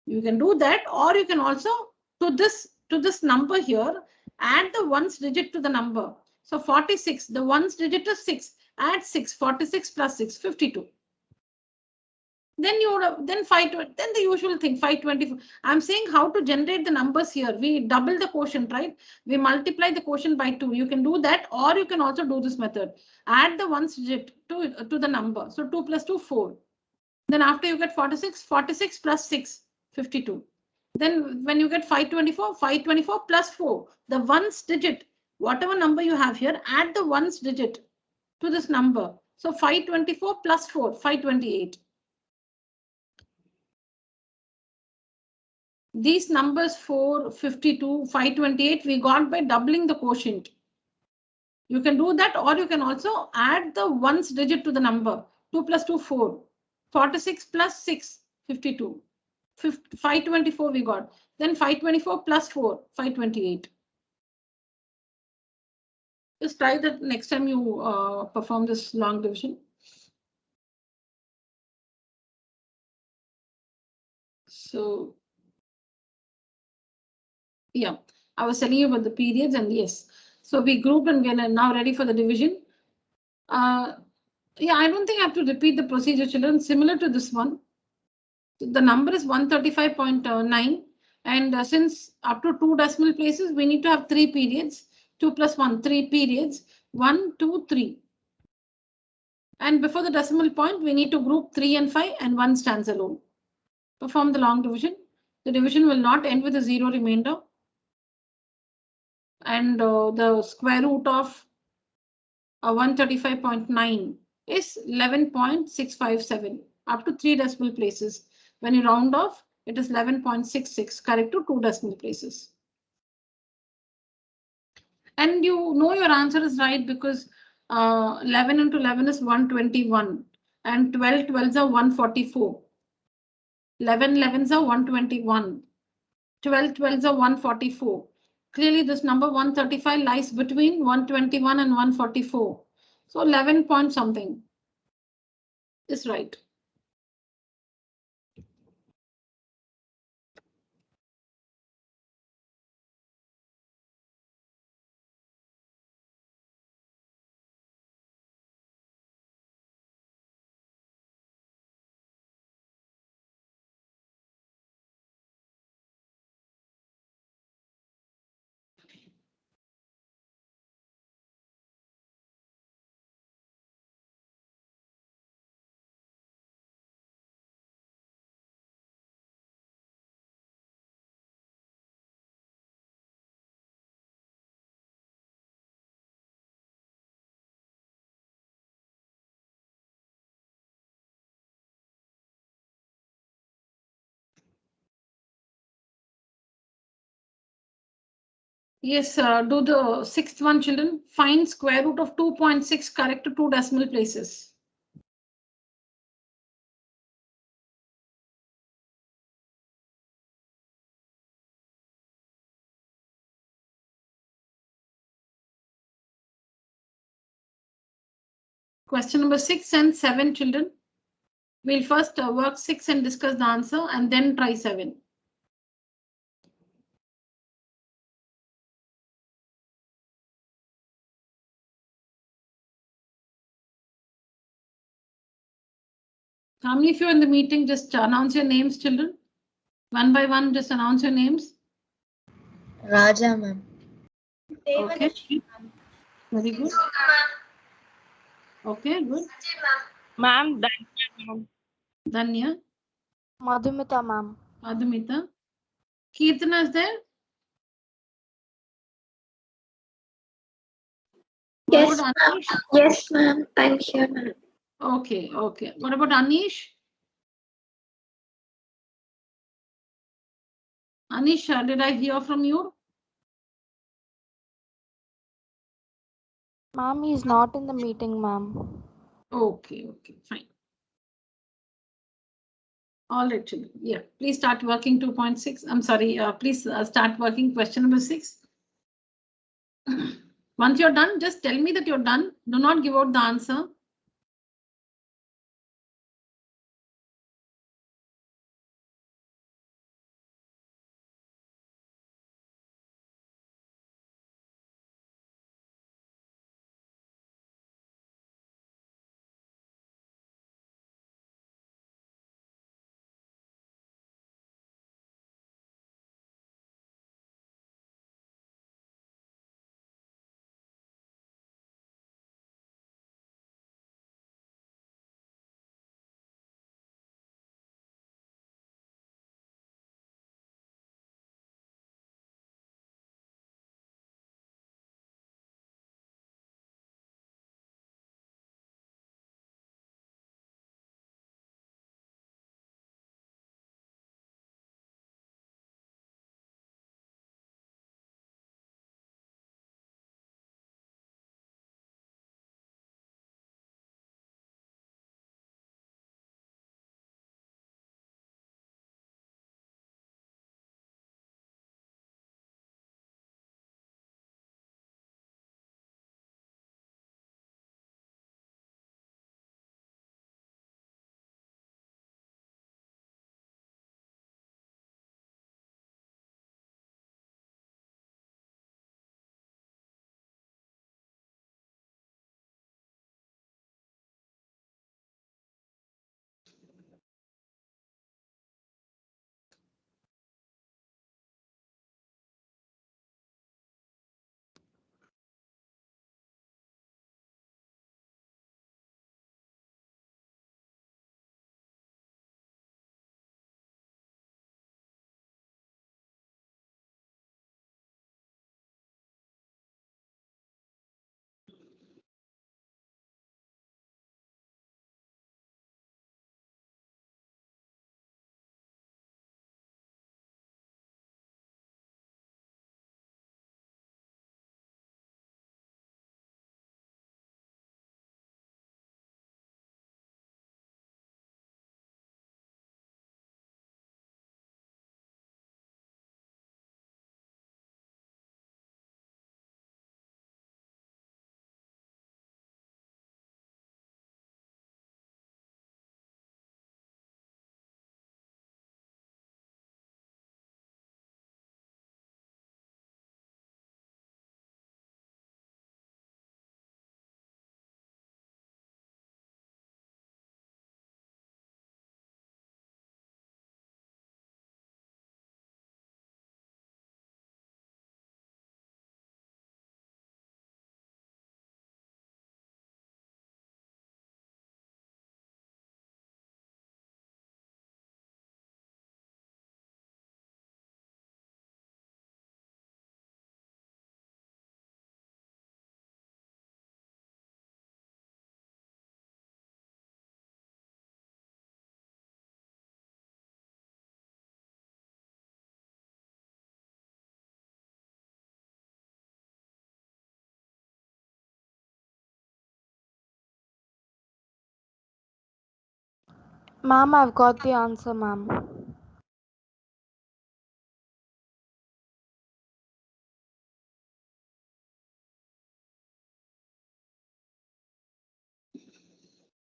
You can do that, or you can also to this number here, add the ones digit to the number. So 46, the ones digit is 6. Add 6, 46 plus 6, 52. Then you would have, then the usual thing, 524. I'm saying how to generate the numbers here. We double the quotient, right? We multiply the quotient by 2. You can do that, or you can also do this method. Add the ones digit to the number. So 2 plus 2, 4. Then after you get 46, 46 plus 6, 52. Then when you get 524, 524 plus 4, the ones digit, whatever number you have here, add the ones digit to this number. So 524 plus 4, 528. These numbers 4, 52, 528, we got by doubling the quotient. You can do that, or you can also add the ones digit to the number. 2 plus 2, 4. 46 plus 6, 52. 524 we got. Then 524 plus 4, 528. Just try that next time you perform this long division. So yeah, I was telling you about the periods, and yes, so we grouped and we are now ready for the division. Yeah, I don't think I have to repeat the procedure, children. Similar to this one, the number is 135.9, and since up to 2 decimal places, we need to have 3 periods. 2 plus 1, 3 periods. 1, 2, 3. And before the decimal point, we need to group 3 and 5, and 1 stands alone. Perform the long division. The division will not end with a 0 remainder. And the square root of 135.9 is 11.657 up to 3 decimal places. When you round off, it is 11.66, correct to 2 decimal places. And you know your answer is right because 11 into 11 is 121, and 12 12s are 144. 11 11s are 121. 12 12s are 144. Clearly, this number 135 lies between 121 and 144. So 11 point something is right. Yes, do the sixth one, children. Find square root of 2.6 correct to 2 decimal places. Question number 6 and 7, children. We'll first work 6 and discuss the answer and then try 7. How many of you in the meeting just announce your names, children? One by one, just announce your names. Raja, ma'am. Okay. Very good. Okay, good. Ma'am, Danya, Madhumita, ma'am. Madhumita. Kirtana is there? Yes, What about Anish? Yes, ma'am. I'm here, ma'am. Okay, okay. What about Anish? Anish, did I hear from you? Ma'am, he is not in the meeting, ma'am. Okay, okay, fine. All right, children. Yeah, please start working 2.6. I'm sorry, please start working question number 6. Once you're done, just tell me that you're done. Do not give out the answer. Ma'am, I've got the answer, ma'am.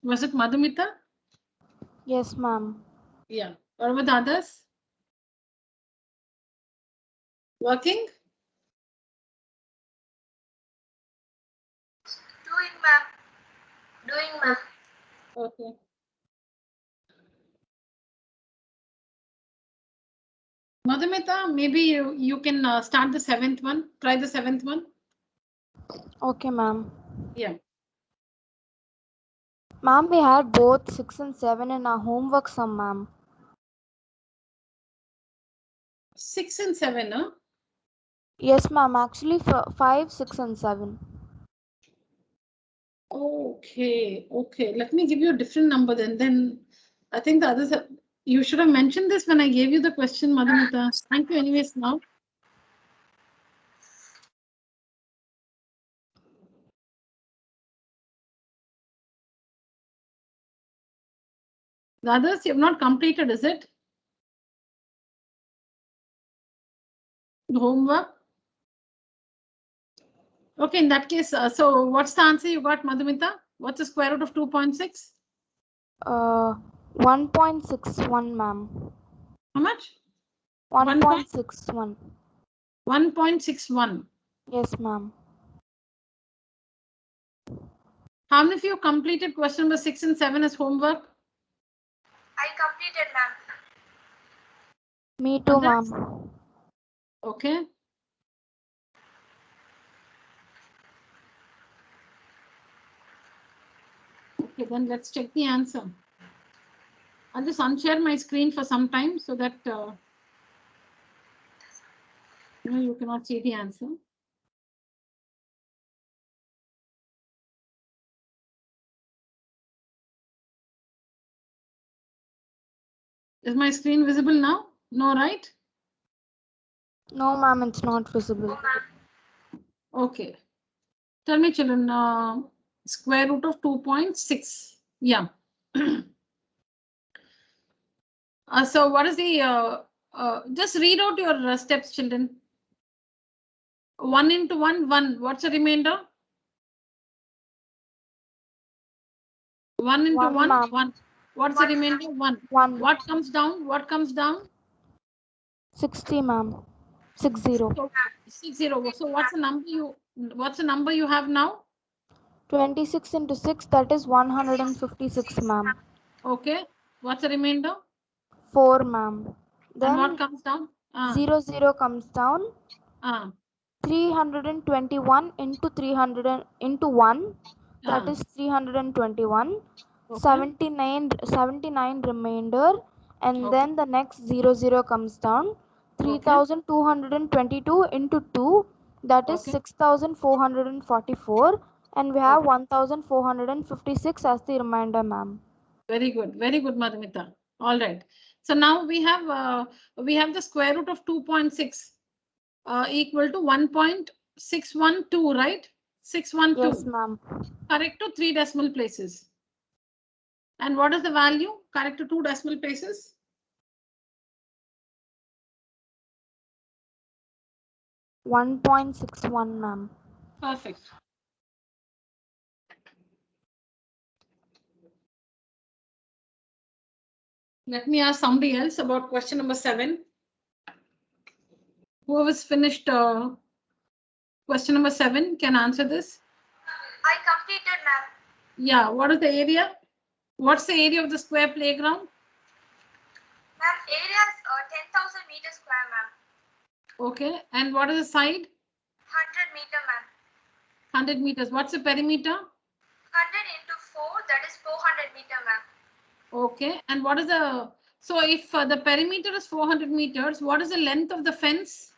Was it Madhumita? Yes, ma'am. Yeah. What about the others? Working? Doing, ma'am. Doing, ma'am. Okay. Madhumita, maybe you can start the 7th one. Try the 7th one. Okay, ma'am. Yeah. Ma'am, we had both 6 and 7 in our homework sum, ma'am. 6 and 7, huh? Yes, ma'am. Actually, 5, 6, and 7. Okay. Okay. Let me give you a different number then. Then I think the others have, you should have mentioned this when I gave you the question, Madhumita. Thank you anyways now. The others you have not completed, is it? The homework? Okay, in that case, so what's the answer you got, Madhumita? What's the square root of 2.6? 1.61, ma'am. How much? 1.61. 1.61. Yes, ma'am. How many of you completed question number 6 and 7 as homework? I completed, ma'am. Me too, Others? ma'am. Okay. Okay, then let's check the answer. I'll just unshare my screen for some time so that you cannot see the answer. Is my screen visible now? No, right? No, ma'am, it's not visible. Okay. Tell me, children, square root of 2.6. Yeah. So what is the, just read out your steps, children. 1 into 1, 1. What's the remainder? 1 into 1, 1, ma'am. 1. What's the remainder? 1. 1. What comes down? What comes down? 60, ma'am. 60. So 60. So what's the number you have now? 26 into 6, that is 156, ma'am. Okay. What's the remainder? 4, ma'am. And what Then comes down? 0 comes down. 321 into 300 into 1, that is 321. Okay. 79 remainder, and then the next 00 comes down. 3222 into 2, that is 6444, and we have 1456 as the remainder, ma'am. Very good, Madhumita. All right. So now we have the square root of 2.6 equal to 1.612, right? 612. Yes, ma'am. Correct to 3 decimal places. And what is the value? Correct to 2 decimal places. 1.61, ma'am. Perfect. Let me ask somebody else about question number 7. Whoever's finished question number 7 can answer this. I completed, ma'am. Yeah, what is the area? What's the area of the square playground? Ma'am, area is 10,000 meters square, ma'am. Okay, and what is the side? 100 meter, ma'am. 100 meters. What's the perimeter? 100 into 4, that is 400 meter, ma'am. Okay, and what is the, so if the perimeter is 400 meters, what is the length of the fence?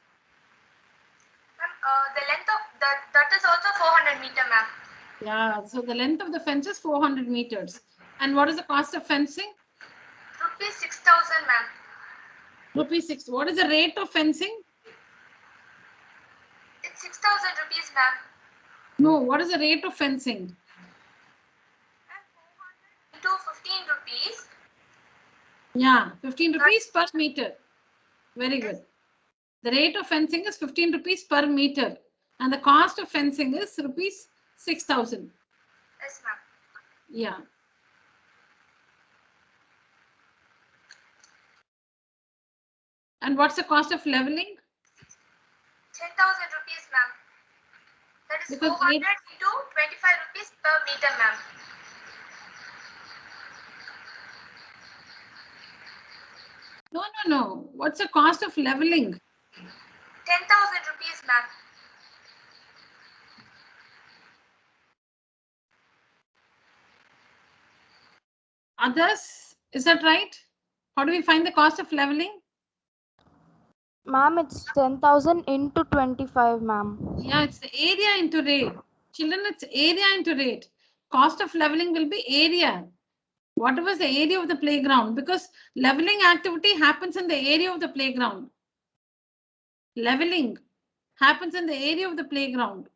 Ma'am, the length of that is also 400 meter, ma'am. Yeah, so the length of the fence is 400 meters. And what is the cost of fencing? Rupees 6,000, ma'am. Rupees 6. What is the rate of fencing? It's 6,000 rupees, ma'am. No, what is the rate of fencing? Ma'am, 400 into 15 rupees. Yeah, 15 rupees per meter. Very good. The rate of fencing is 15 rupees per meter. And the cost of fencing is rupees 6,000. Yes, ma'am. Yeah. And what's the cost of leveling? 10,000 rupees, ma'am. That is Because 400 into 25 rupees per meter, ma'am. No. What's the cost of leveling? 10,000 rupees, ma'am. Others, is that right? How do we find the cost of leveling? Ma'am, it's 10,000 into 25, ma'am. Yeah, it's the area into rate. Children, it's area into rate. Cost of leveling will be area. Whatever is the area of the playground, because leveling activity happens in the area of the playground. Leveling happens in the area of the playground.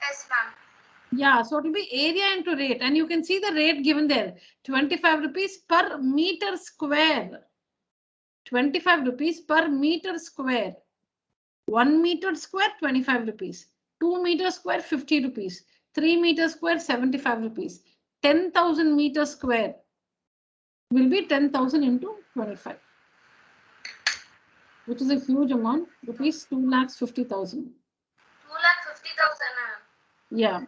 Yes, ma'am. Yeah, so it will be area into rate, and you can see the rate given there, 25 rupees per meter square. 25 rupees per meter square. 1 meter square, 25 rupees. 2 meter square, 50 rupees. 3 meter square, 75 rupees. 10,000 meters square will be 10,000 into 25, which is a huge amount, rupees 2,50,000. 2,50,000, ma'am. Yeah.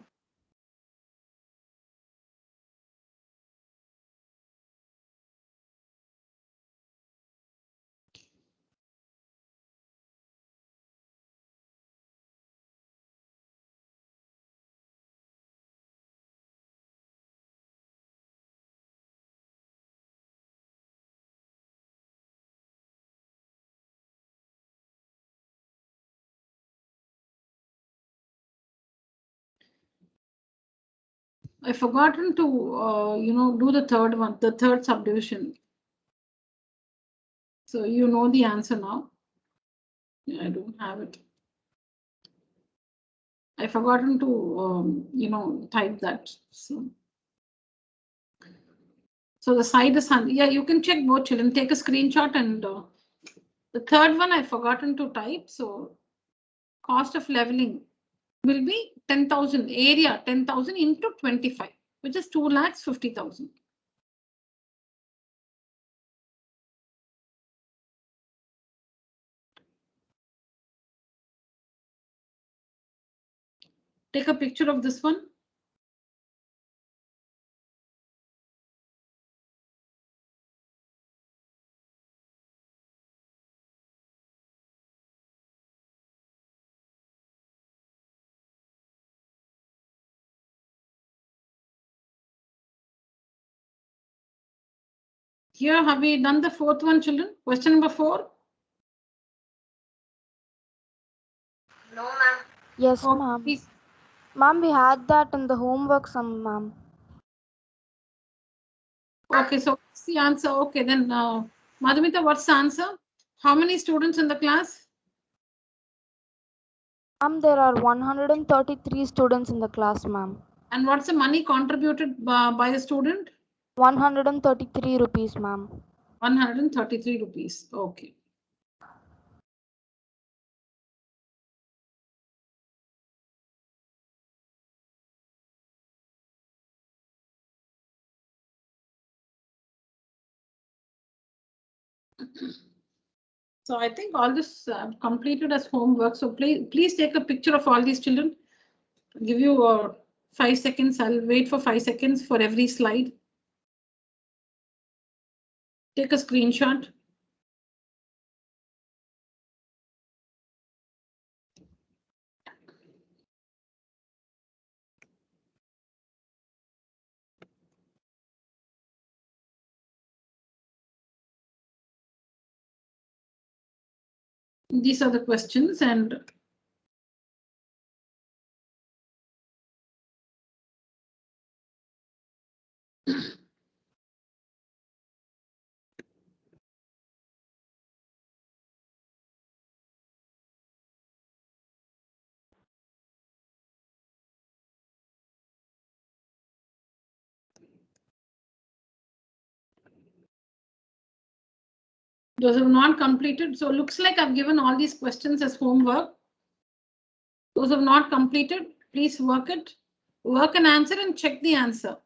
I forgotten to, do the third one, the third subdivision. So you know the answer now. I don't have it. I forgotten to, type that. So the side is, yeah, you can check both children, take a screenshot, and the third one I forgotten to type. So cost of leveling will be 10,000 area, 10,000 into 25, which is 2,50,000. Take a picture of this one. Here, have we done the fourth one, children? Question number 4. No, ma'am. Yes, Okay, ma'am. please. Ma'am, we had that in the homework, some ma'am. Okay, so what's the answer? Okay, then Madhumita, what's the answer? How many students in the class? Ma'am, there are 133 students in the class, ma'am. And what's the money contributed by a student? 133 rupees, ma'am. 133 rupees. Okay. So I think all this completed as homework. So please take a picture of all these children. I'll give you 5 seconds. I'll wait for 5 seconds for every slide. Take a screenshot. These are the questions, and Those who have not completed. So looks like I've given all these questions as homework. Those who have not completed, please work it, work and answer and check the answer.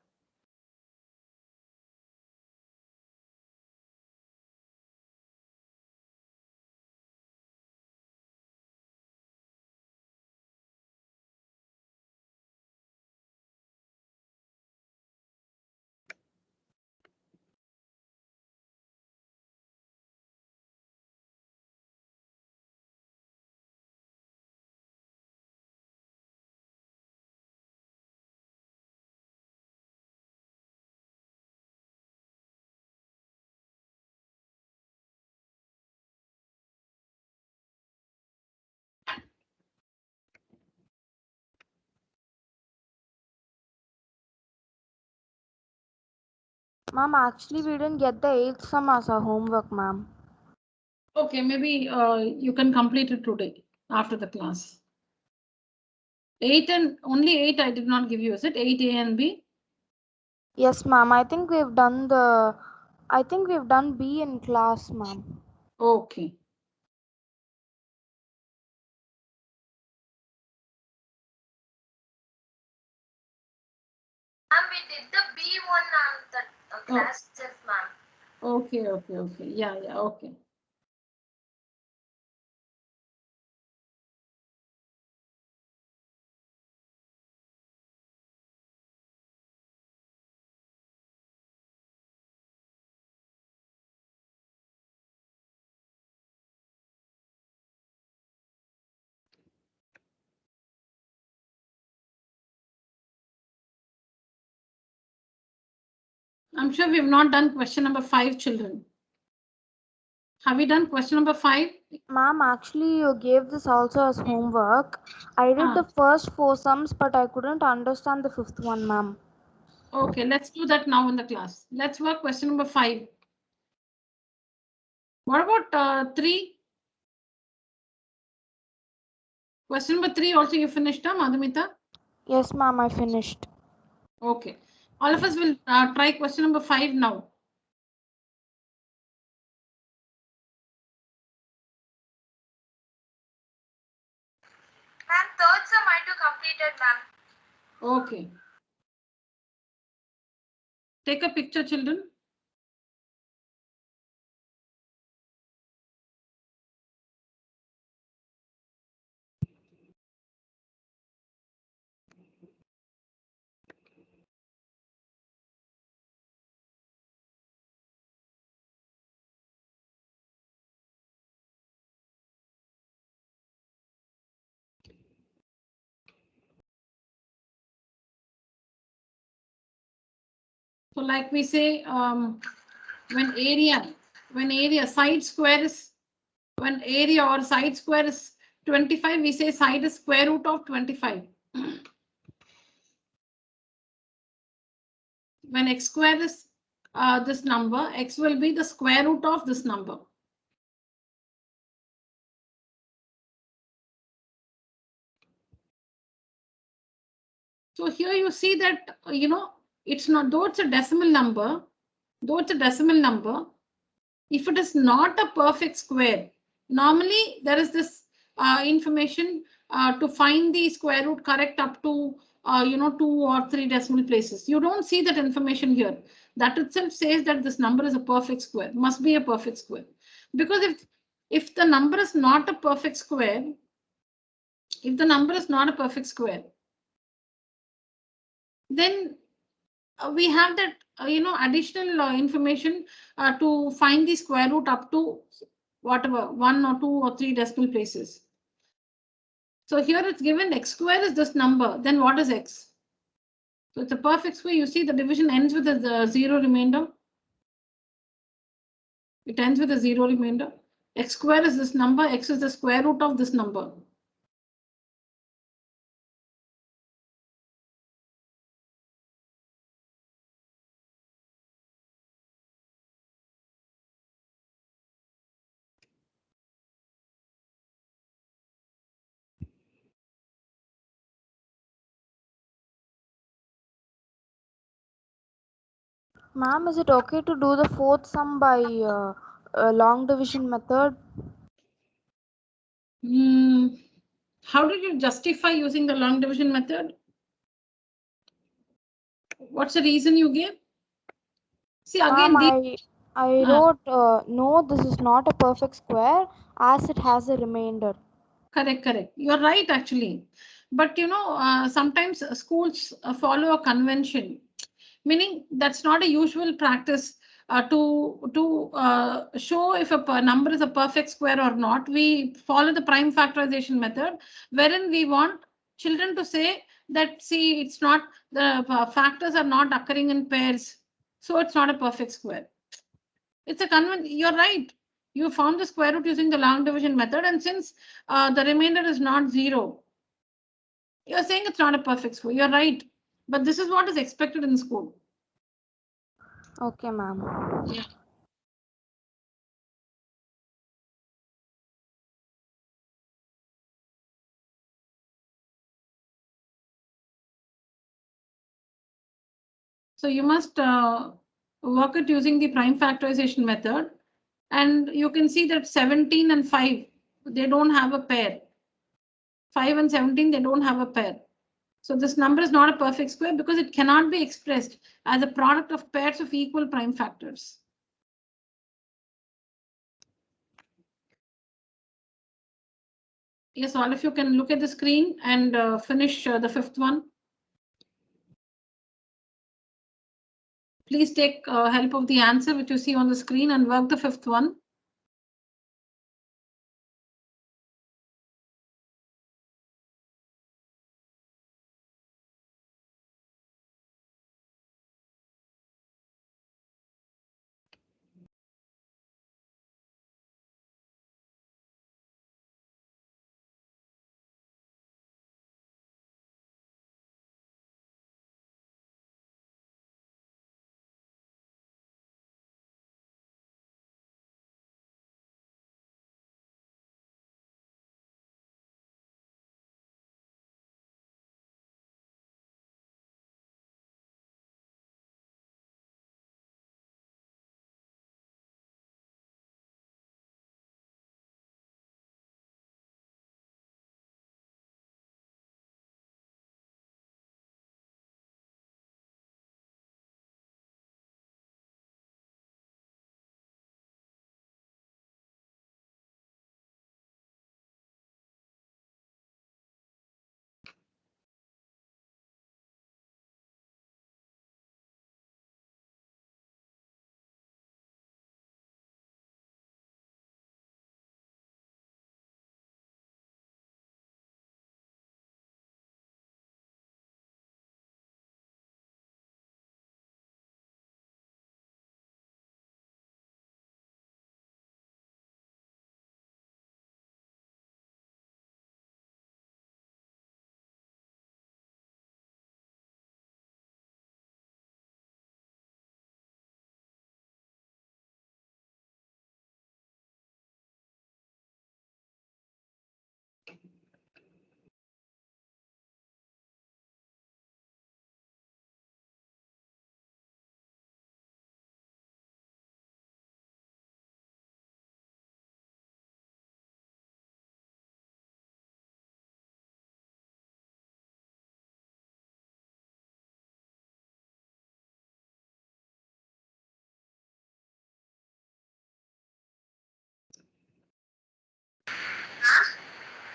Ma'am, actually we didn't get the 8th sum as our homework, ma'am. Okay, maybe you can complete it today after the class. 8 and only 8 I did not give you, is it? 8A and B? Yes, ma'am. I think we've done B in class, ma'am. Okay. Ma'am, we did the B1 on the class itself, ma'am. Okay, okay, okay. Yeah, yeah, okay. I'm sure we have not done question number 5, children. Have we done question number 5? Ma'am, actually you gave this also as homework. I did the first 4 sums, but I couldn't understand the 5th one, ma'am. Okay, let's do that now in the class. Let's work question number 5. What about 3? Question number 3 also you finished, Madhumita? Yes, ma'am, I finished. Okay. All of us will try question number 5 now. Ma'am, third sum I too completed, ma'am. Okay. Take a picture, children. So like we say, when area side square is, when area or side square is 25, we say side is square root of 25. When x square is this number, x will be the square root of this number. So here you see that, it's not, though it's a decimal number, if it is not a perfect square, normally there is this information to find the square root correct up to 2 or 3 decimal places. You don't see that information here. That itself says that this number is a perfect square, must be a perfect square. Because if the number is not a perfect square, then we have that additional information to find the square root up to whatever 1 or 2 or 3 decimal places. So here it's given x square is this number, then what is x? So it's a perfect square. You see the division ends with a 0 remainder. It ends with a 0 remainder. X square is this number, x is the square root of this number. Ma'am, is it okay to do the 4th sum by long division method. How did you justify using the long division method? What's the reason you gave? See again, Ma'am, I wrote no, this is not a perfect square as it has a remainder. Correct. You're right, actually. But sometimes schools follow a convention, meaning that's not a usual practice to show if a number is a perfect square or not. We follow the prime factorization method, wherein we want children to say that, see, it's not, the factors are not occurring in pairs, so it's not a perfect square. It's a convention. You're right. You found the square root using the long division method, and since the remainder is not 0, you're saying it's not a perfect square. You're right. But this is what is expected in school. Okay, ma'am. Yeah. So you must work it using the prime factorization method. And you can see that 17 and 5, they don't have a pair. 5 and 17, they don't have a pair. So this number is not a perfect square because it cannot be expressed as a product of pairs of equal prime factors. Yes, all of you can look at the screen and finish the 5th one. Please take help of the answer which you see on the screen and work the 5th one.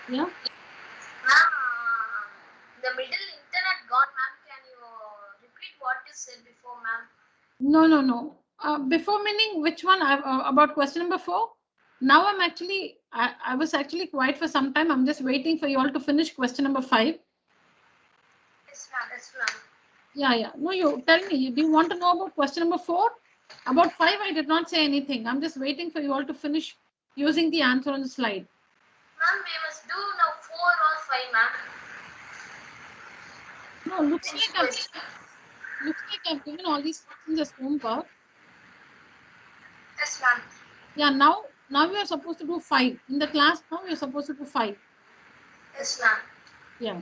Yeah. Ma'am, the middle internet gone, ma'am. Can you repeat what you said before, ma'am? No. Before meaning which one? About question number 4. Now I'm actually, I was actually quiet for some time. I'm just waiting for you all to finish question number 5. Yes, ma'am. Yes, ma'am. Yeah. No, you tell me. Do you want to know about question number 4? About 5, I did not say anything. I'm just waiting for you all to finish using the answer on the slide. Ma'am, we must do now 4 or 5, ma'am. No, looks like I've given all these questions as homework. Yes, ma'am. Yeah, now we are supposed to do 5. In the class now we are supposed to do 5. Yes, ma'am. Yeah.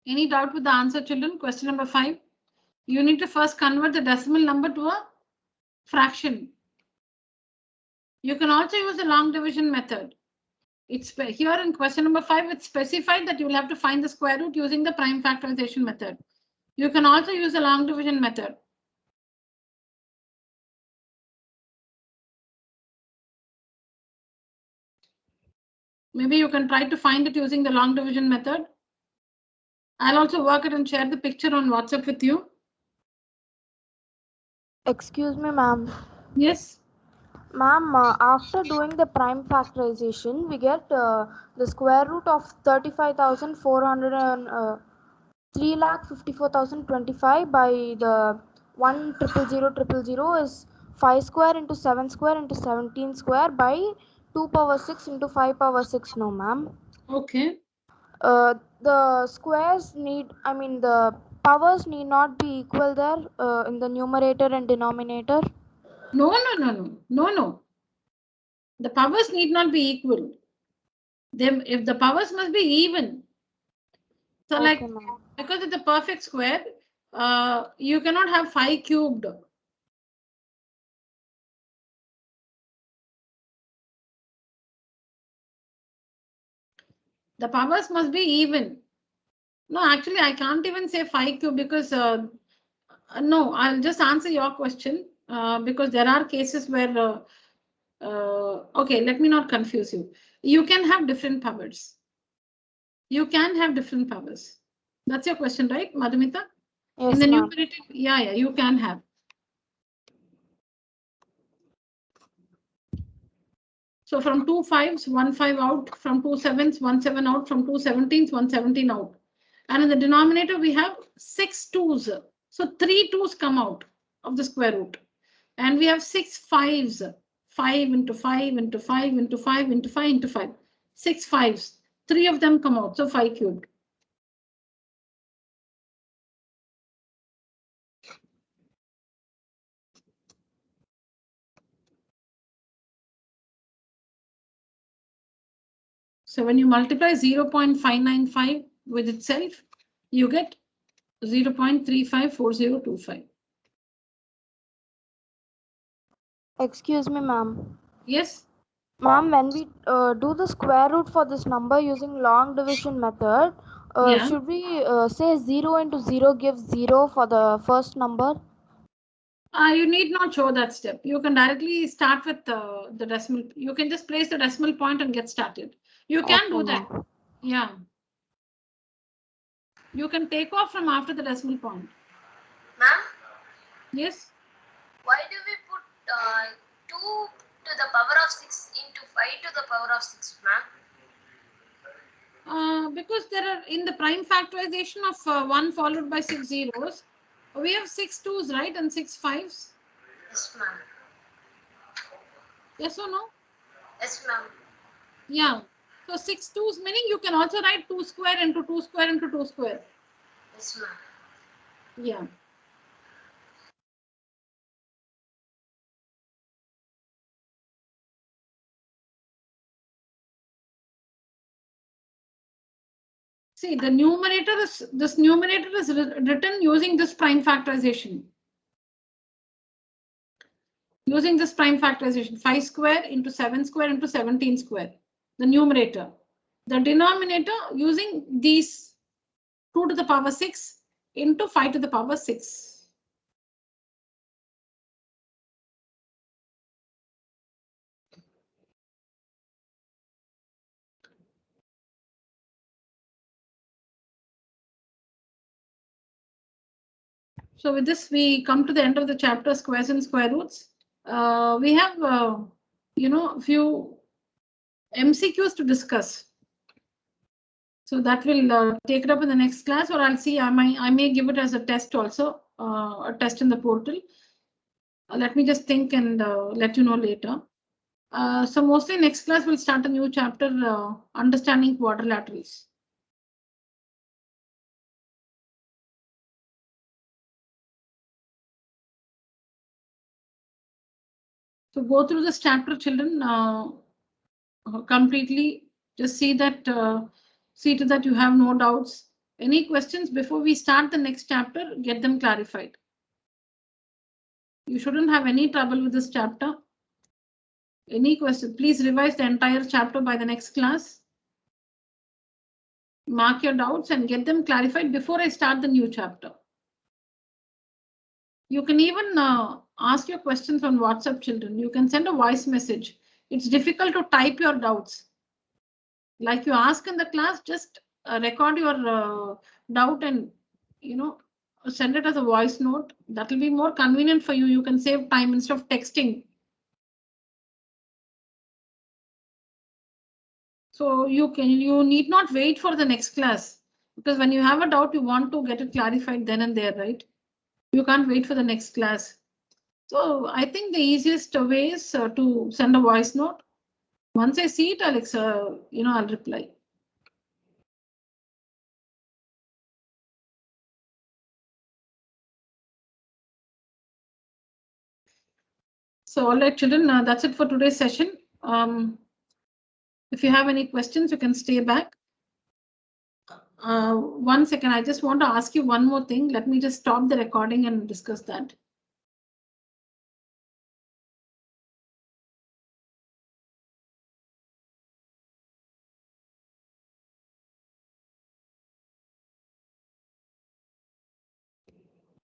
Any doubt with the answer, children? Question number 5. You need to first convert the decimal number to a fraction. You can also use the long division method. It's here in question number 5, it's specified that you will have to find the square root using the prime factorization method. You can also use the long division method. Maybe you can try to find it using the long division method. I'll also work it and share the picture on WhatsApp with you. Excuse me, ma'am. Yes. Ma'am, after doing the prime factorization, we get the square root of 35,400 and 3,54,025 by the 1,000,000 is 5 square into 7 square into 17 square by 2 power 6 into 5 power 6. No, ma'am. Okay. The squares need, the powers need not be equal there in the numerator and denominator. No. The powers need not be equal. If the powers must be even. So Okay, like, ma'am. because it's a perfect square, you cannot have 5 cubed. The powers must be even. No, actually, I can't even say 5 cube because no, I'll just answer your question because there are cases where okay, let me not confuse you. You can have different powers. You can have different powers. That's your question, right, Madhumita? Yes, in the ma'am. numerator, yeah, you can have. So from 2 5s, 1 5 out, from 2 7s, 1 7 out, from 2 17s, 1 17 out. And in the denominator, we have 6 2s. So 3 2s come out of the square root. And we have 6 5s. 5 into 5 into 5 into 5 into 5 into 5. 6 5s. 3 of them come out. So 5 cubed. So when you multiply 0.595 with itself, you get 0.354025. Excuse me, ma'am. Yes. Ma'am, when we do the square root for this number using long division method, Yeah. should we say 0 into 0 gives 0 for the first number? You need not show that step. You can directly start with the decimal. You can just place the decimal point and get started. You can do that. Yeah. You can take off from after the decimal point. Ma'am, Yes. why do we put 2 to the power of 6 into 5 to the power of 6, ma'am? Because there are in the prime factorization of 1 followed by 6 zeros, we have 6 2s, right? And 6 5s. Yes, ma'am. Yes or no? Yes, ma'am. Yeah. So 6 2s meaning you can also write 2 square into 2 square into 2 square. Yes, ma'am. Yeah. See, the numerator is written using this prime factorization. Using this prime factorization, 5 square into 7 square into 17 square, the numerator. The denominator using these 2 to the power 6 into 5 to the power 6. So with this, we come to the end of the chapter, squares and square roots. We have, a few MCQs to discuss. So that will take it up in the next class, or I'll see. I may give it as a test also, a test in the portal. Let me just think and let you know later. So mostly next class we'll start a new chapter, understanding quadrilaterals. So go through this chapter, children, completely. Just see that, see to that you have no doubts. Any questions before we start the next chapter? Get them clarified. You shouldn't have any trouble with this chapter. Any question? Please revise the entire chapter by the next class. Mark your doubts and get them clarified before I start the new chapter. You can even ask your questions on WhatsApp, children. You can send a voice message. It's difficult to type your doubts. Like you ask in the class, just record your doubt and, send it as a voice note. That will be more convenient for you. You can save time instead of texting. So you need not wait for the next class, because when you have a doubt, you want to get it clarified then and there, right? You can't wait for the next class. So I think the easiest way is to send a voice note. Once I see it, I'll reply. So all right, children, that's it for today's session. If you have any questions, you can stay back. 1 second, I just want to ask you one more thing. Let me just stop the recording and discuss that.